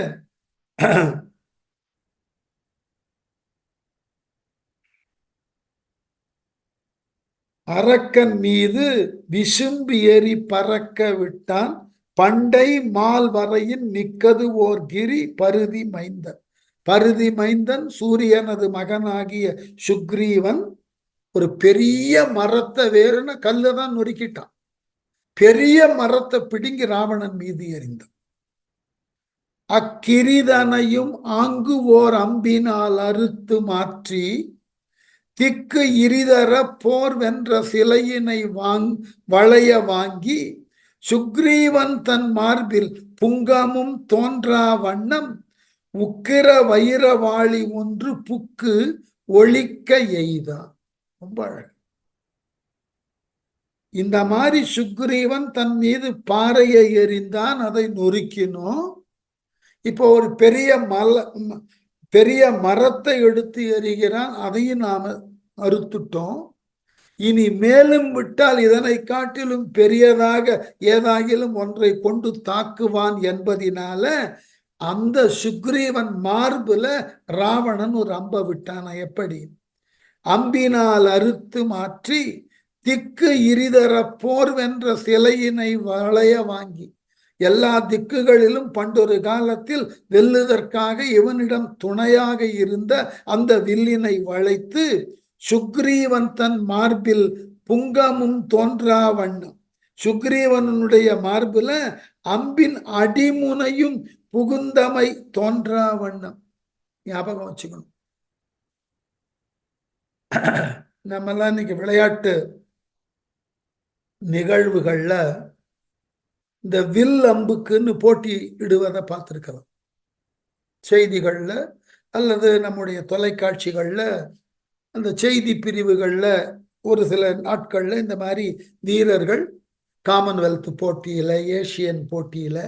அரக்கன் மீது விசும்பு ஏறி பறக்க விட்டான். பண்டை மால் வரையின் மிக்கது ஓர் கிரி பருதி மைந்தன். பருதி மைந்தன் சூரியனது மகனாகிய சுக்ரீவன் ஒரு பெரிய மரத்தை, வேறுன கல்லுதான் நொறுக்கிட்டான், பெரிய மரத்தை பிடுங்கி ராவணன் மீது எறிந்தான். அக்கிரிதனையும் ஆங்கு ஓர் அம்பினால் அறுத்து மாற்றி திக்கு இரிதர போர் வென்ற சிலையினை வளைய வாங்கி சுக்ரீவன் தன் மார்பில் புங்கமும் தோன்றா வண்ணம் உக்கிர வைரவாளி ஒன்று புக்கு ஒழிக்க எய்தான். ரொம்ப அழகு. இந்த மாதிரி சுக்ரீவன் தன் மீது பாறையை எறிந்தான், அதை நொறுக்கினோம். இப்போ ஒரு பெரிய மரத்தை எடுத்து எறிகிறான், அதையும் நாம அறுத்துட்டோம். இனி மேலும் விட்டால் இதனை காட்டிலும் பெரியதாக ஏதாகிலும் ஒன்றை கொண்டு தாக்குவான் என்பதினால அந்த சுக்ரீவன் மார்புல ராவணன் ஒரு அம்பை விட்டான. எப்படி? அம்பினால் அறுத்து மாற்றி திக்கு இரிதர போர் வென்ற சிலையினை வளைய வாங்கி, எல்லா திக்குகளிலும் பண்டொரு காலத்தில் வெல்லுதற்காக இவனிடம் துணையாக இருந்த அந்த வில்லினை வளைத்து சுக்ரீவன் தன் மார்பில் புங்கமும் தோன்றா வண்ணம், சுக்ரீவனுடைய மார்பில அம்பின் அடிமுனையும் புகுந்தமை தோன்றா வண்ணம். ஞாபகம் வச்சுக்கணும். நம்மெல்லாம் இன்னைக்கு விளையாட்டு நிகழ்வுகள்ல இந்த வில் அம்புக்குன்னு போட்டி இடுவதை பார்த்துருக்கலாம் செய்திகள்ல, அல்லது நம்முடைய தொலைக்காட்சிகள்ல, அந்த செய்தி பிரிவுகள்ல ஒரு சில நாட்கள்ல இந்த மாதிரி வீரர்கள் காமன்வெல்த் போட்டியில, ஏசியன் போட்டியில,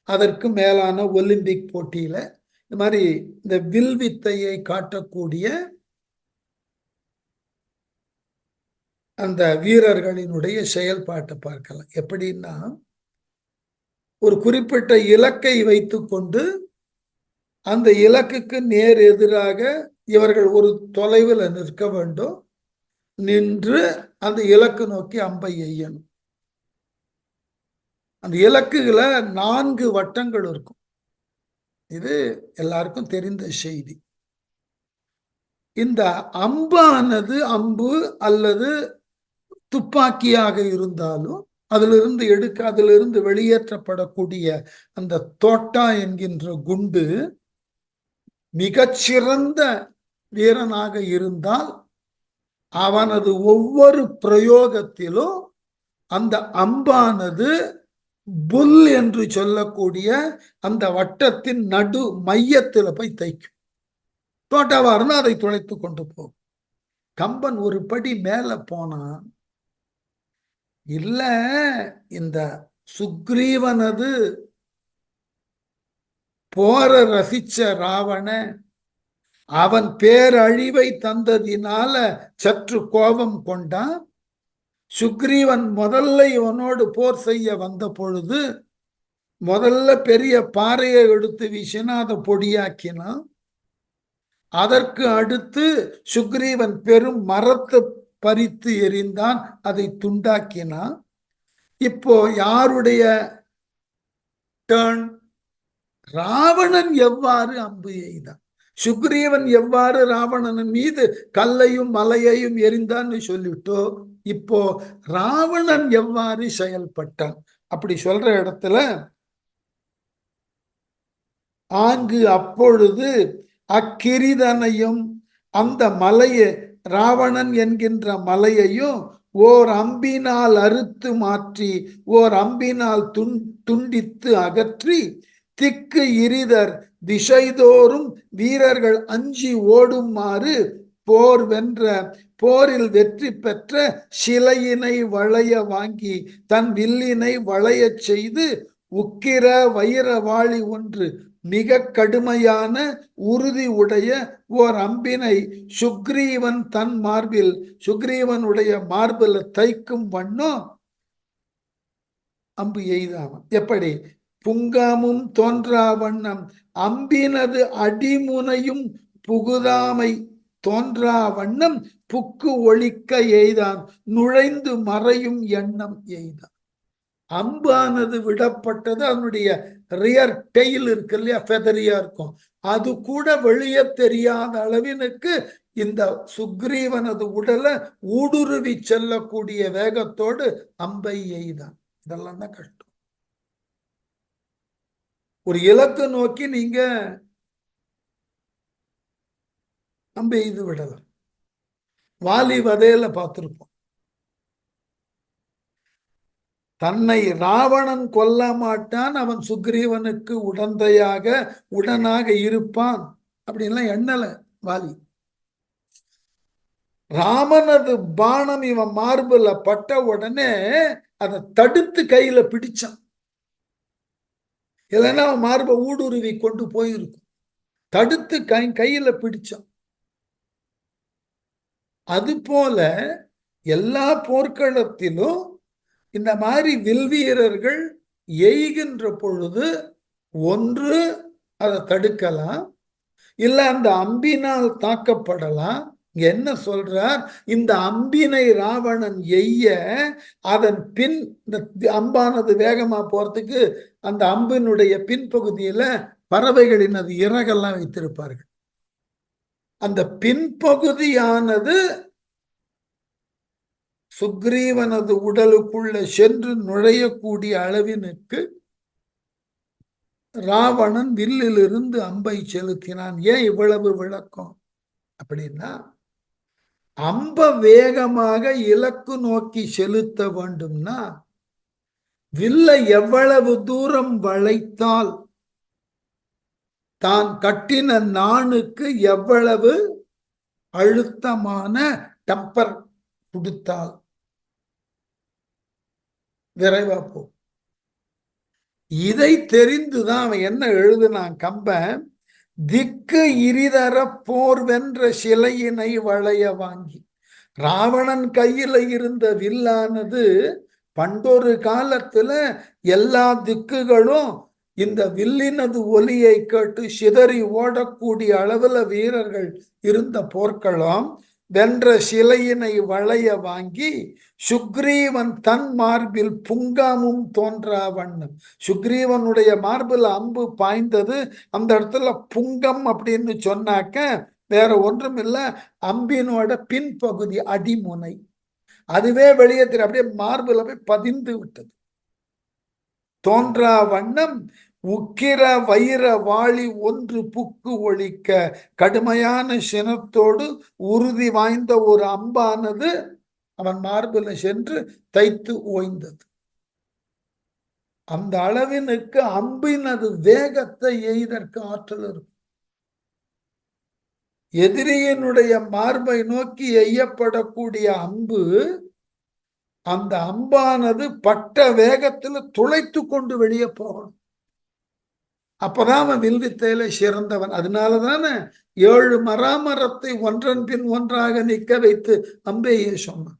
அதற்கு மேலான ஒலிம்பிக் போட்டியில இந்த மாதிரி இந்த வில் வித்தையை காட்டக்கூடிய அந்த வீரர்களினுடைய செயல்பாட்டை பார்க்கலாம். எப்படின்னா, ஒரு குறிப்பிட்ட இலக்கை வைத்துக்கொண்டு அந்த இலக்குக்கு நேர் எதிராக இவர்கள் ஒரு தொலைவில் நிற்க வேண்டும். நின்று அந்த இலக்கு நோக்கி அம்பை எய்யணும். அந்த இலக்குகளை 4 வட்டங்கள் இருக்கும். இது எல்லாருக்கும் தெரிந்த செய்தி. இந்த அம்பானது அம்பு அல்லது துப்பாக்கியாக இருந்தாலும் அதிலிருந்து வெளியேற்றப்படக்கூடிய அந்த தோட்டா என்கின்ற குண்டு மிகச்சிறந்த வீரனாக இருந்தால் அவனது ஒவ்வொரு பிரயோகத்திலும் அந்த அம்பானது புல் என்று சொல்லக்கூடிய அந்த வட்டத்தின் நடு மையத்தில் போய் தைக்கும். தோட்டாவா இருந்தா அதை துளைத்து கொண்டு போகும். கம்பன் ஒரு படி மேல போனான். இல்ல, இந்த சுக்ரீவனது போற ரசிச்ச ராவண அவன் பேரழிவை தந்ததினால சற்று கோபம் கொண்டான். சுக்ரீவன் முதல்ல இவனோடு போர் செய்ய வந்த பொழுது முதல்ல பெரிய பாறையை எடுத்து வீசினா அதை பொடியாக்கினான். அதற்கு அடுத்து சுக்ரீவன் பெரும் மரத்தை பறித்து எறிந்தான், அதை துண்டாக்கினான். இப்போ யாருடைய டர்ன்? ராவணன் எவ்வாறு அம்பு எய்தான், சுக்ரீவன் எவ்வாறு ராவணன் மீது கல்லையும் மலையையும் எரிந்தான்னு சொல்லிட்டோ, இப்போ ராவணன் எவ்வாறு செயல்பட்டான் அப்படி சொல்ற இடத்துல ஆங்கு அப்பொழுது அக்கிரிதனையும் அந்த மலையை ராவணன் என்கின்ற மலையையும் ஓர் அம்பினால் அறுத்து மாற்றி ஓர் அம்பினால் துண்டித்து அகற்றி திக்கு இரிதர் திசைதோறும் வீரர்கள் அஞ்சி ஓடுமாறு போர் வென்ற போரில் வெற்றி பெற்ற சிலையினை வளைய வாங்கி தன் வில்லினை வளையச் செய்து உக்கிர வைர வாளி ஒன்று மிக கடுமையான உறுதி உடைய ஓர் அம்பினை சுக்ரீவன் தன் மார்பில் சுக்ரீவனுடைய மார்பில் தைக்கும் வண்ணம் அம்பு எய்தாவன். எப்படி? புங்காமும் தோன்றா வண்ணம் அம்பினது அடிமுனையும் புகுதாமை தோன்றா வண்ணம் புக்கு ஒழிக்க எய்தான் நுழைந்து மறையும் எண்ணம் எய்தான். அம்பானது விடப்பட்டது, அதனுடைய ரியர் டெயில் இருக்கு இல்லையா, ஃபெதரியா இருக்கும், அது கூட வெளியே தெரியாத அளவினுக்கு இந்த சுக்ரீவனது உடலை ஊடுருவி செல்லக்கூடிய வேகத்தோடு அம்பை எய்தான். இதெல்லாம் தான் கஷ்டம். ஒரு இலக்கு நோக்கி நீங்க அம்பை எய்து விடலாம். வாலி வதையில பார்த்திருப்போம், தன்னை ராவணன் கொல்ல மாட்டான், அவன் சுக்ரீவனுக்கு உடனாக இருப்பான் அப்படின்லாம் எண்ணல வாலி. ராமனது பானம் இவன் மார்புல பட்ட உடனே அதை தடுத்து கையில பிடிச்சான், இல்லைன்னா அவன் மார்பை ஊடுருவி கொண்டு போயிருக்கும். தடுத்து கையில பிடிச்சான். அது போல எல்லா போர்க்களத்திலும் இந்த மாதிரி வில்வீரர்கள் எய்கின்ற பொழுது ஒன்று அதை தடுக்கலாம், இல்ல அந்த அம்பினால் தாக்கப்படலாம். என்ன சொல்றார்? இந்த அம்பினை ராவணன் எய்ய அதன் பின் இந்த அம்பானது வேகமா போறதுக்கு அந்த அம்பினுடைய பின்பகுதியில பறவைகளின் அது இறகெல்லாம் வைத்திருப்பார்கள். அந்த பின்பகுதியானது சுக்ரீவனது உடலுக்குள்ள சென்று நுழையக்கூடிய அளவினுக்கு ராவணன் வில்லிலிருந்து அம்பை செலுத்தினான். ஏன் இவ்வளவு விளக்கம் அப்படின்னா, அம்ப வேகமாக இலக்கு நோக்கி செலுத்த வேண்டும்னா வில்லை எவ்வளவு தூரம் வளைத்தால், தான் கட்டின நாணுக்கு எவ்வளவு அழுத்தமான டெம்பர் கொடுத்தால் விரைவா போ. இதை தெரிந்துதான் அவன் என்ன எழுதுனான் கம்பன், திக்கு இரிதர போர் வென்ற சிலையினை வளைய வாங்கி. ராவணன் கையில இருந்த வில்லானது பண்டொரு காலத்துல எல்லா திக்குகளும் இந்த வில்லினது ஒலியை கேட்டு சிதறி ஓடக்கூடிய அளவுல வீரர்கள் இருந்த போர்க்களம் வென்ற சிலையினை வளைய வாங்கி சுக்ரீவன் தன் மார்பில் புங்காமும் தோன்றா வண்ணம். சுக்ரீவனுடைய மார்பில் அம்பு பாய்ந்தது. அந்த இடத்துல புங்கம் அப்படின்னு சொன்னாக்க வேற ஒன்றும் இல்லை, அம்பினோட பின்பகுதி அடிமுனை. அதுவே வெளியே அப்படியே மார்பில் போய் பதிந்து விட்டது. தோன்றா வண்ணம் உக்கிர வைர வாளி ஒன்று புக்கு ஒழிக்க, கடுமையான சினத்தோடு உறுதி வாய்ந்த ஒரு அம்பானது அவன் மார்பில் சென்று தைத்து ஓய்ந்தது. அந்த அளவினுக்கு அம்பினது வேகத்தை எய்தற்கு ஆற்றல் இருக்கும். எதிரியினுடைய மார்பை நோக்கி எய்யப்படக்கூடிய அம்பு, அந்த அம்பானது பட்ட வேகத்துல துளைத்து கொண்டு வெளியே போகணும். அப்பதான் அவன் வில்வித்தையில சிறந்தவன். அதனாலதானே 7 மராமரத்தை ஒன்றன் பின் ஒன்றாக நிற்க வைத்து அம்பையே சொன்னான்.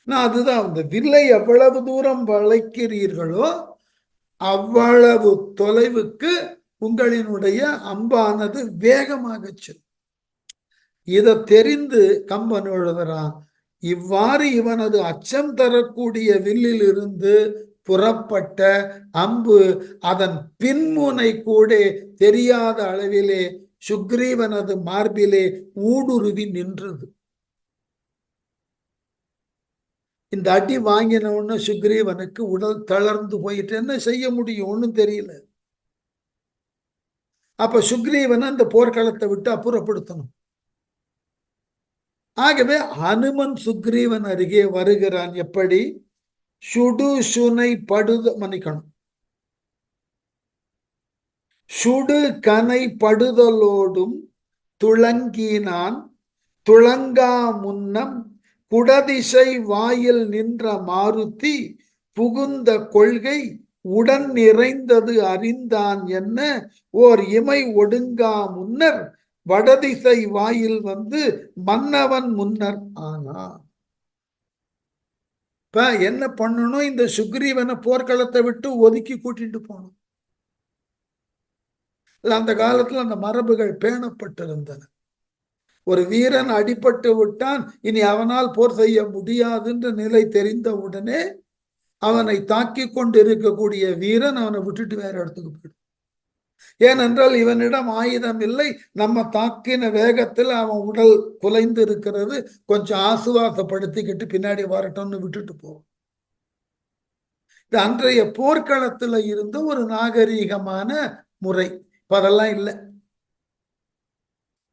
அதுதான், அந்த வில்லை எவ்வளவு தூரம் வளைக்கிறீர்களோ அவ்வளவு தொலைவுக்கு உங்களினுடைய அம்பானது வேகமாக செல்லும். இதை தெரிந்து கம்பன் எழுதுறான், இவ்வாறு இவனது அச்சம் தரக்கூடிய வில்லில் இருந்து புறப்பட்ட அம்பு அதன் பின்முனை கூட தெரியாத அளவிலே சுக்ரீவனது மார்பிலே ஊடுருவி நின்றது. இந்த அடி வாங்கின உடனே சுக்ரீவனுக்கு உடல் தளர்ந்து போயிட்டு என்ன செய்ய முடியும், ஒன்றும் தெரியல. அப்ப சுக்ரீவனை அந்த போர்க்களத்தை விட்டு அப்புறப்படுத்தணும். ஆகவே ஹனுமன் சுக்ரீவன் அருகே வருகிறான். எப்படி? சுடு சுனை மன்னிக்கணும், சுடு கனை படுதலோடும் துளங்கினான் துளங்கா முன்னம் குடதிசை வாயில் நின்ற மாருதி புகுந்த கொள்கை உடன் நிறைந்தது அறிந்தான் என்ன ஓர் இமை ஒடுங்கா முன்னர் வடதிசை வாயில் வந்து மன்னவன் முன்னர் ஆனான். இப்ப என்ன பண்ணணும்? இந்த சுக்ரீவனை போர்க்களத்தை விட்டு ஒதுக்கி கூட்டிட்டு போகணும். அந்த காலத்துல அந்த மரபுகள் பேணப்பட்டிருந்தன. ஒரு வீரன் அடிபட்டு விட்டான், இனி அவனால் போர் செய்ய முடியாதுன்ற நிலை தெரிந்தவுடனே அவனை தாக்கி கொண்டு இருக்கக்கூடிய வீரன் அவனை விட்டுட்டு வேற இடத்துக்கு போயிடும். ஏனென்றால் இவனிடம் ஆயுதம் இல்லை, நம்ம தாக்கின வேகத்தில் அவன் உடல் குலைந்து இருக்கிறது, கொஞ்சம் ஆசுவாசப்படுத்திக்கிட்டு பின்னாடி வரட்டும்னு விட்டுட்டு போவோம். இது அன்றைய போர்க்களத்துல இருந்த ஒரு நாகரீகமான முறை. இப்ப அதெல்லாம் இல்லை.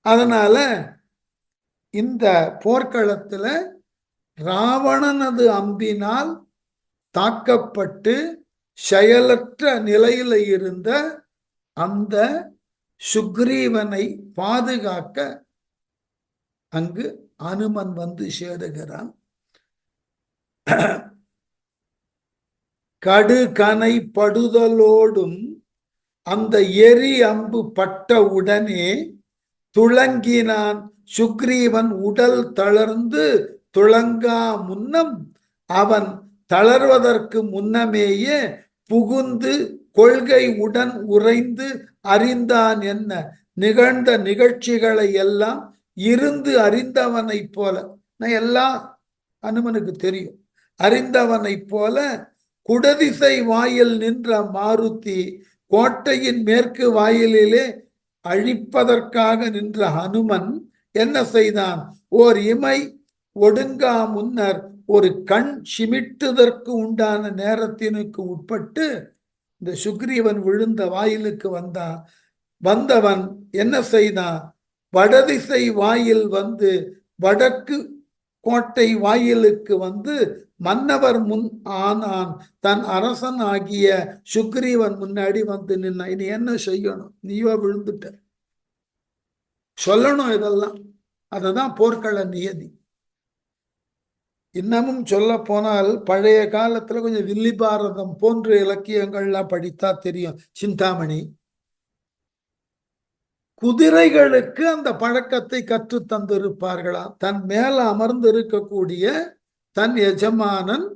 அதனால இந்த போர்க்களத்துல ராவணனது அம்பினால் தாக்கப்பட்டு செயலற்ற நிலையில இருந்த அந்த சுக்ரீவனை பாதுகாக்க அங்கு அனுமன் வந்து சேருகிறான். கடுகனை படுதலோடும் அந்த எரி அம்பு பட்ட உடனே துளங்கினான் சுக்ரீவன் உடல் தளர்ந்து துளங்கா முன்னம் அவன் தளர்வதற்கு முன்னமேயே புகுந்து கொள்கை உடன் உறைந்து அறிந்தான் என்ன. நிகழ்ந்த நிகழ்ச்சிகளை எல்லாம் இருந்து அறிந்தவனை போல, நான் எல்லாம் அனுமனுக்கு தெரியும், அறிந்தவனை போல குடதிசை வாயில் நின்ற மாருதி கோட்டையின் மேற்கு வாயிலிலே அழிப்பதற்காக நின்ற ஹனுமன் என்ன செய்தான்? ஓர் இமை ஒடுங்கா முன்னர் ஒரு கண் சிமிட்டுதற்கு உண்டான நேரத்தினுக்கு உட்பட்டு இந்த சுக்ரீவன் விழுந்த வாயிலுக்கு வந்தவன் என்ன செய்தான்? வடதிசை வாயில் வந்து வடக்கு கோட்டை வாயிலுக்கு வந்து மன்னவர் முன் ஆனான். தன் அரசன் ஆகிய சுக்ரீவன் முன்னாடி வந்து நின்ன. இனி என்ன செய்யணும்? நீயோ விழுந்துட்ட, சொல்லணும் இதெல்லாம். அதுதான் போர்க்கள நியதி. இன்னமும் சொல்ல போனால் பழைய காலத்துல கொஞ்சம் வில்லி பாரதம் போன்ற இலக்கியங்கள்லாம் படித்தா தெரியும். சிந்தாமணி குதிரைகளுக்கு அந்த பழக்கத்தை கற்று தந்திருப்பார்களாம். தன் மேல அமர்ந்து இருக்கக்கூடிய தன் எஜமானன்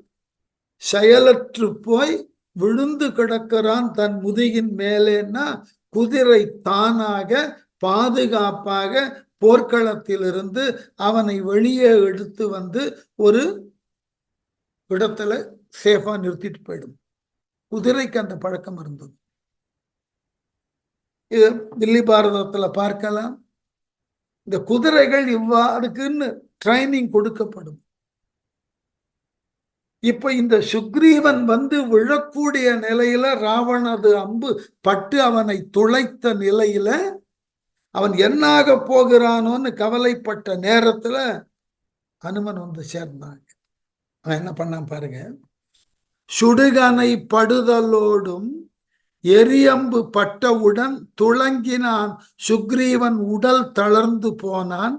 செயலற்று போய் விழுந்து கிடக்கிறான் தன் முதுகின் மேலேன்னா குதிரை தானாக பாதுகாப்பாக போர்க்களத்திலிருந்து அவனை வெளியே எடுத்து வந்து ஒரு இடத்துல சேஃபா நிறுத்திட்டு போயிடும். குதிரைக்கு அந்த பழக்கம் இருந்தது. இது தில்லி பாரதத்துல பார்க்கலாம். இந்த குதிரைகள் இவ்வாறுக்குன்னு ட்ரைனிங் கொடுக்கப்படும். இப்ப இந்த சுக்ரீவன் வந்து விழக்கூடிய நிலையில ராவணது அம்பு பட்டு அவனை துளைத்த நிலையில அவன் என்னாக போகிறானோன்னு கவலைப்பட்ட நேரத்துல அனுமன் வந்து சேர்ந்தாங்க. அவன் என்ன பண்ணான் பாருங்க. சுடுகனை படுதலோடும் எரியம்பு பட்டவுடன் துளங்கினான் சுக்ரீவன் உடல் தளர்ந்து போனான்.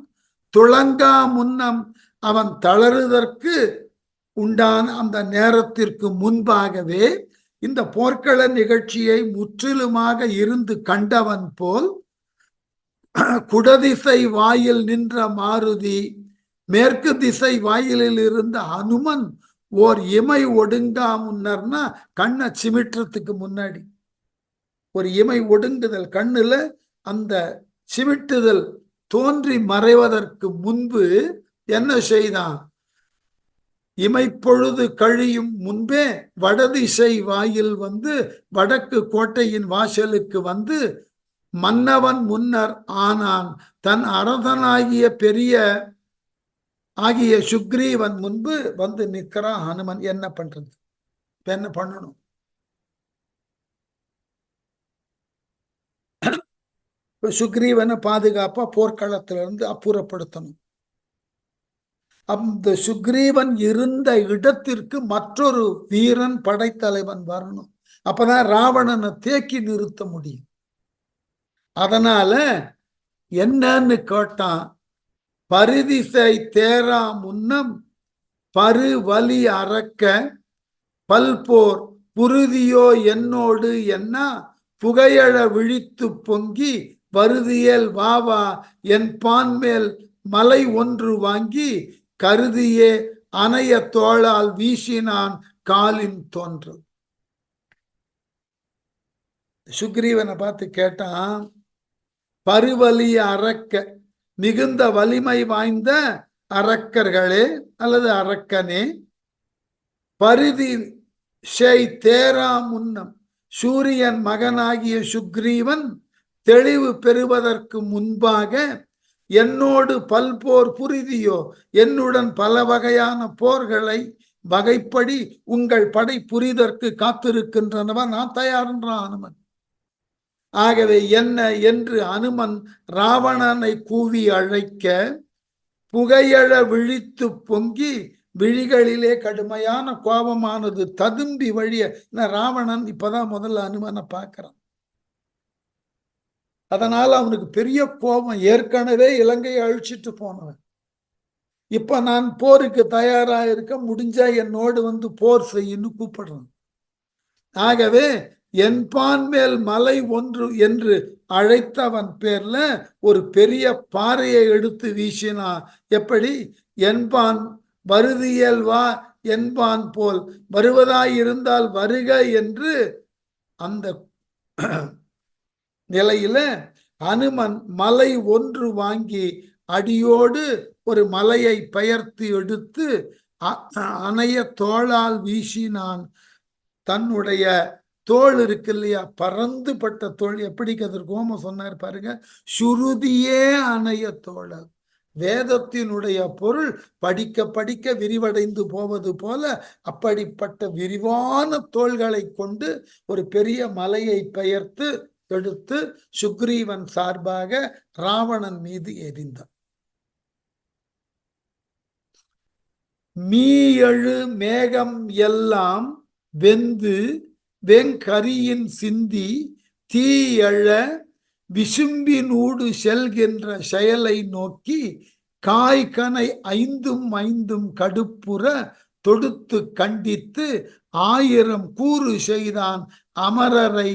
துளங்கா முன்னம் அவன் தளருதற்கு உண்டான அந்த நேரத்திற்கு முன்பாகவே இந்த போர்க்கள நிகழ்ச்சியை முற்றிலுமாக இருந்து கண்டவன் போல் குடதிசை வாயில் நின்ற மாருதி, மேற்கு திசை வாயிலில் இருந்த அனுமன் ஓர் இமை ஒடுங்கா முன்னர்னா கண்ணை சிமிட்டுறதுக்கு முன்னாடி ஒரு இமை ஒடுங்குதல், கண்ணுல அந்த சிமிட்டுதல் தோன்றி மறைவதற்கு முன்பு என்ன செய்தான்? இமைப்பொழுது கழியும் முன்பே வடதிசை வாயில் வந்து வடக்கு கோட்டையின் வாசலுக்கு வந்து மன்னவன் முன்னர் ஆனான். தன் அரசனாகிய பெரிய ஆகிய சுக்ரீவன் முன்பு வந்து நிற்கிறான் ஹனுமன். என்ன பண்றது? என்ன பண்ணணும்? சுக்ரீவனை பாதுகாப்பா போர்க்களத்திலிருந்து அப்புறப்படுத்தணும். அந்த சுக்ரீவன் இருந்த இடத்திற்கு மற்றொரு வீரன் படைத்தலைவன் வரணும். அப்பதான் ராவணனை தேக்கி நிறுத்த முடியும். அதனால என்னன்னு கேட்டான், பரிதிசை தேரா முன்னம் பருவலி அறக்க பல்போர் புருதியோ என்னோடு என்ன புகையழ விழித்து பொங்கி வருதியல் வாவா என் பான்மேல் மலை ஒன்று வாங்கி கருதியே அணைய தோளால் வீசினான் காலின் தோன்று. சுக்ரீவனை பார்த்து கேட்டான், பருவலிய அரக்க, மிகுந்த வலிமை வாய்ந்த அரக்கர்களே அல்லது அரக்கனே, பரிதி ஷெய் தேரா முன்னம், சூரியன் மகனாகிய சுக்ரீவன் தெளிவு பெறுவதற்கு முன்பாக என்னோடு பல்போர் புரிதியோ, என்னுடன் பல வகையான போர்களை வகைப்படி உங்கள் படை புரிதற்கு காத்திருக்கின்றனவா, நான் தயார்ன்றான் அனுமன். ஆகவே என்ன என்று அனுமன் ராவணனை கூவி அழைக்க புகையழ விழித்து பொங்கி விழிகளிலே கடுமையான கோபமானது ததும்பி வழிய. ராவணன் இப்பதான் முதல்ல அனுமனை பார்க்கிறான். அதனால அவனுக்கு பெரிய கோபம். ஏற்கனவே இலங்கையை அழிச்சிட்டு போனவன், இப்ப நான் போருக்கு தயாரா இருக்க, முடிஞ்சா என்னோடு வந்து போர் செய்யன்னு கூப்பிடுறான். ஆகவே என்பான் மேல் மலை ஒன்று என்று அழைத்தவன் பேர்ல ஒரு பெரிய பாறையை எடுத்து வீசினான். எப்படி? என்பான் வருதியல் வா என்பான் போல் வருவதாயிருந்தால் வருக என்று அந்த நிலையில அனுமன் மலை ஒன்று வாங்கி அடியோடு ஒரு மலையை பெயர்த்து எடுத்து அணைய தோளால் வீசினான். தன்னுடைய தோல் இருக்கு இல்லையா, பறந்து பட்ட தோல். எப்படி கதிர் கோம சொன்னார் பாருங்க, சுருதியே அணைய தோழ. வேதத்தினுடைய பொருள் படிக்க படிக்க விரிவடைந்து போவது போல அப்படிப்பட்ட விரிவான தோள்களை கொண்டு ஒரு பெரிய மலையை பெயர்த்து எடுத்து சுக்ரீவன் சார்பாக ராவணன் மீது எரிந்தான். மீயழு மேகம் எல்லாம் வெந்து வெங்கரியின் சிந்தி தீயழ விசும்பினூடு செல்கின்ற செயலை நோக்கி காய்கனை ஐந்தும் ஐந்தும் கடுப்புற தொடுத்து கண்டித்து 1000 கூறு செய்தான் அமரரை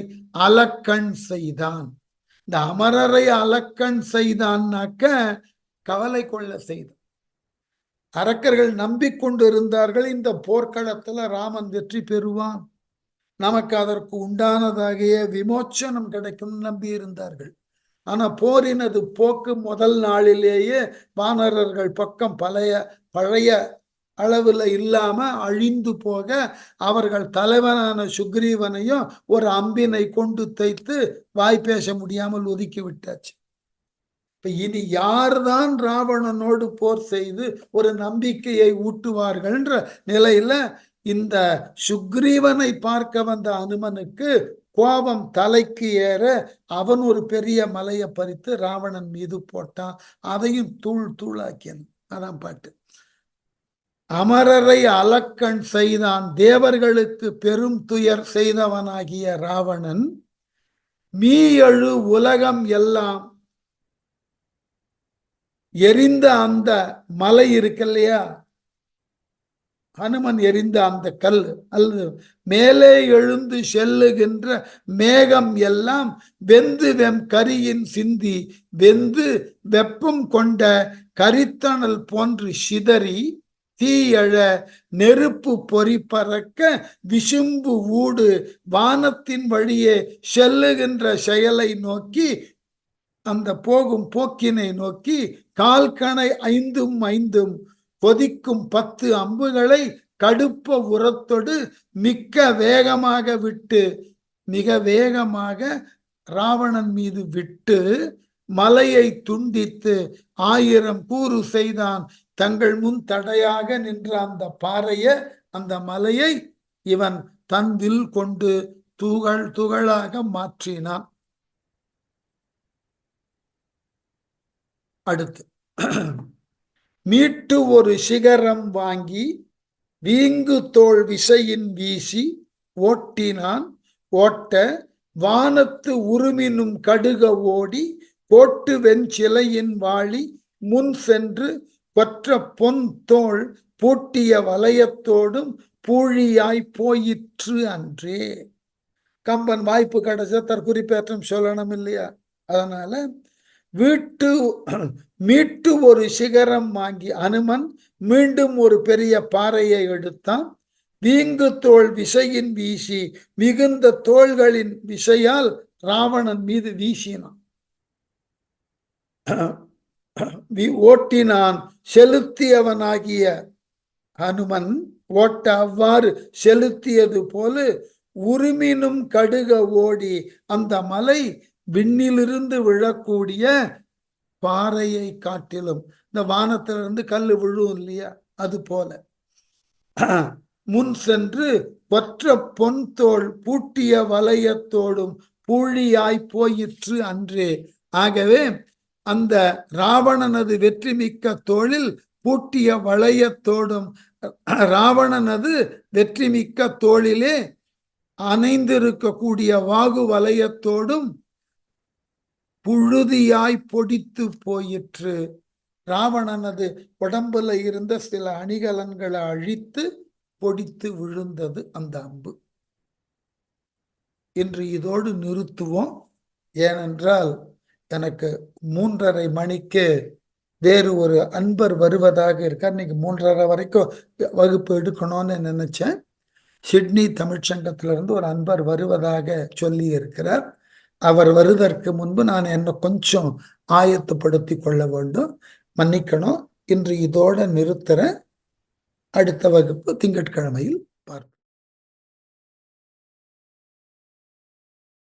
அலக்கண் செய்தான். இந்த அமரரை அலக்கண் செய்தான்னாக்க கவலை கொள்ள செய்தான். அரக்கர்கள் நம்பிக்கொண்டு இருந்தார்கள், இந்த போர்க்களத்துல ராமன் வெற்றி பெறுவான், நமக்கு அதற்கு உண்டானதாகிய விமோச்சனம் கிடைக்கும் நம்பி இருந்தார்கள். ஆனா போரினது போக்கு முதல் நாளிலேயே வானரர்கள் பக்கம் பழைய அளவுல இல்லாம அழிந்து போக அவர்கள் தலைவனான சுக்ரீவனையும் ஒரு அம்பினை கொண்டு தைத்து வாய் பேச முடியாமல் ஒதுக்கி விட்டாச்சு. இப்ப இனி யார்தான் ராவணனோடு போர் செய்து ஒரு நம்பிக்கையை ஊட்டுவார்கள்ன்ற நிலையில இந்த சுக்ரீவனை பார்க்க வந்த அனுமனுக்கு கோபம் தலைக்கு ஏற அவன் ஒரு பெரிய மலையை பறித்து ராவணன் மீது போட்டான். அதையும் தூள் தூளாக்கியன். அதான் பாட்டு. அமரரை அலக்கண் செய்தான், தேவர்களுக்கு பெரும் துயர் செய்தவனாகிய ராவணன் மீயழு உலகம் எல்லாம் எரிந்த அந்த மலை இருக்கு இல்லையா, ஹனுமன் எரிந்த அந்த கல் அல்லது மேலே எழுந்து செல்லுகின்ற மேகம் எல்லாம் வெந்து கரியின் சிந்தி வெந்து வெப்பம் கொண்ட கரித்தணல் போன்று சிதறி தீயழ நெருப்பு பொறி பறக்க விசும்பு ஊடு வானத்தின் வழியே செல்லுகின்ற செயலை நோக்கி, அந்த போகும் போக்கினை நோக்கி கால்கணை ஐந்தும் ஐந்தும் கொதிக்கும் 10 அம்புகளை கடுப்ப உரத்தொடு மிக்க வேகமாக விட்டு, மிக வேகமாக ராவணன் மீது விட்டு மலையை துண்டித்து 1000 கூறு செய்தான். தங்கள் முன் தடையாக நின்ற அந்த பாறைய, அந்த மலையை இவன் தன் வில் கொண்டு துகள் துகளாக மாற்றினான். அடுத்து மீட்டு ஒரு சிகரம் வாங்கி வீங்கு தோல் விசையின் வீசி ஓட்டினான். ஓட்ட வானத்து உருமினும் கடுக ஓடி கோட்டு வெஞ்சிலையின் வாளி முன் சென்று கொற்ற பொன் தோல் பூட்டிய வலயத்தோடும் பூழியாய் போயிற்று அன்றே. கம்பன் வாய்ப்பு கிடைச்சா தற்குறிப்பேற்றம் சொல்லணும் இல்லையா? அதனால மீட்டு ஒரு சிகரம் வாங்கி அனுமன் மீண்டும் ஒரு பெரிய பாறையை எடுத்தான். வீங்கு தோல் விசையின் வீசி மிகுந்த தோள்களின் விசையால் ராவணன் மீது வீசினான். ஓட்டினான். செலுத்தியவனாகிய ஹனுமன் ஓட்ட அவ்வாறு செலுத்தியது போல உருமினும் கடுக ஓடி அந்த மலை விண்ணிலிருந்து விழக்கூடிய பாறையை காட்டிலும், இந்த வானத்திலிருந்து கல் விழும் இல்லையா, அது போல முன் சென்று கொற்ற பொன் தோல் பூட்டிய வலயத்தோடும் பூழியாய் போயிற்று அன்றே. ஆகவே அந்த ராவணனது வெற்றி மிக்க தோளில் பூட்டிய வளையத்தோடும் ராவணனது வெற்றி மிக்க தோளிலே அணைந்திருக்கக்கூடிய வாகு வலயத்தோடும் புழுதியாய் பொடித்து போயிற்று. ராவணனது உடம்புல இருந்த சில அணிகலன்களை அழித்து பொடித்து விழுந்தது அந்த அம்பு. இன்று இதோடு நிறுத்துவோம். ஏனென்றால் எனக்கு 3:30 மணிக்கு வேறு ஒரு அன்பர் வருவதாக இருக்கார். இன்னைக்கு 3:30 வரைக்கும் வகுப்பு எடுக்கணும்னு நினைச்சேன். சிட்னி தமிழ்ச்சங்கத்திலிருந்து ஒரு அன்பர் வருவதாக சொல்லி இருக்கிறார். அவர் வருவதற்கு முன்பு நான் என்ன கொஞ்சம் ஆயத்தப்படுத்தி கொள்ள வேண்டும். மன்னிக்கணும். இன்று இதோட நிறுத்துற. அடுத்த வகுப்பு திங்கட்கிழமையில் பார்ப்போம்.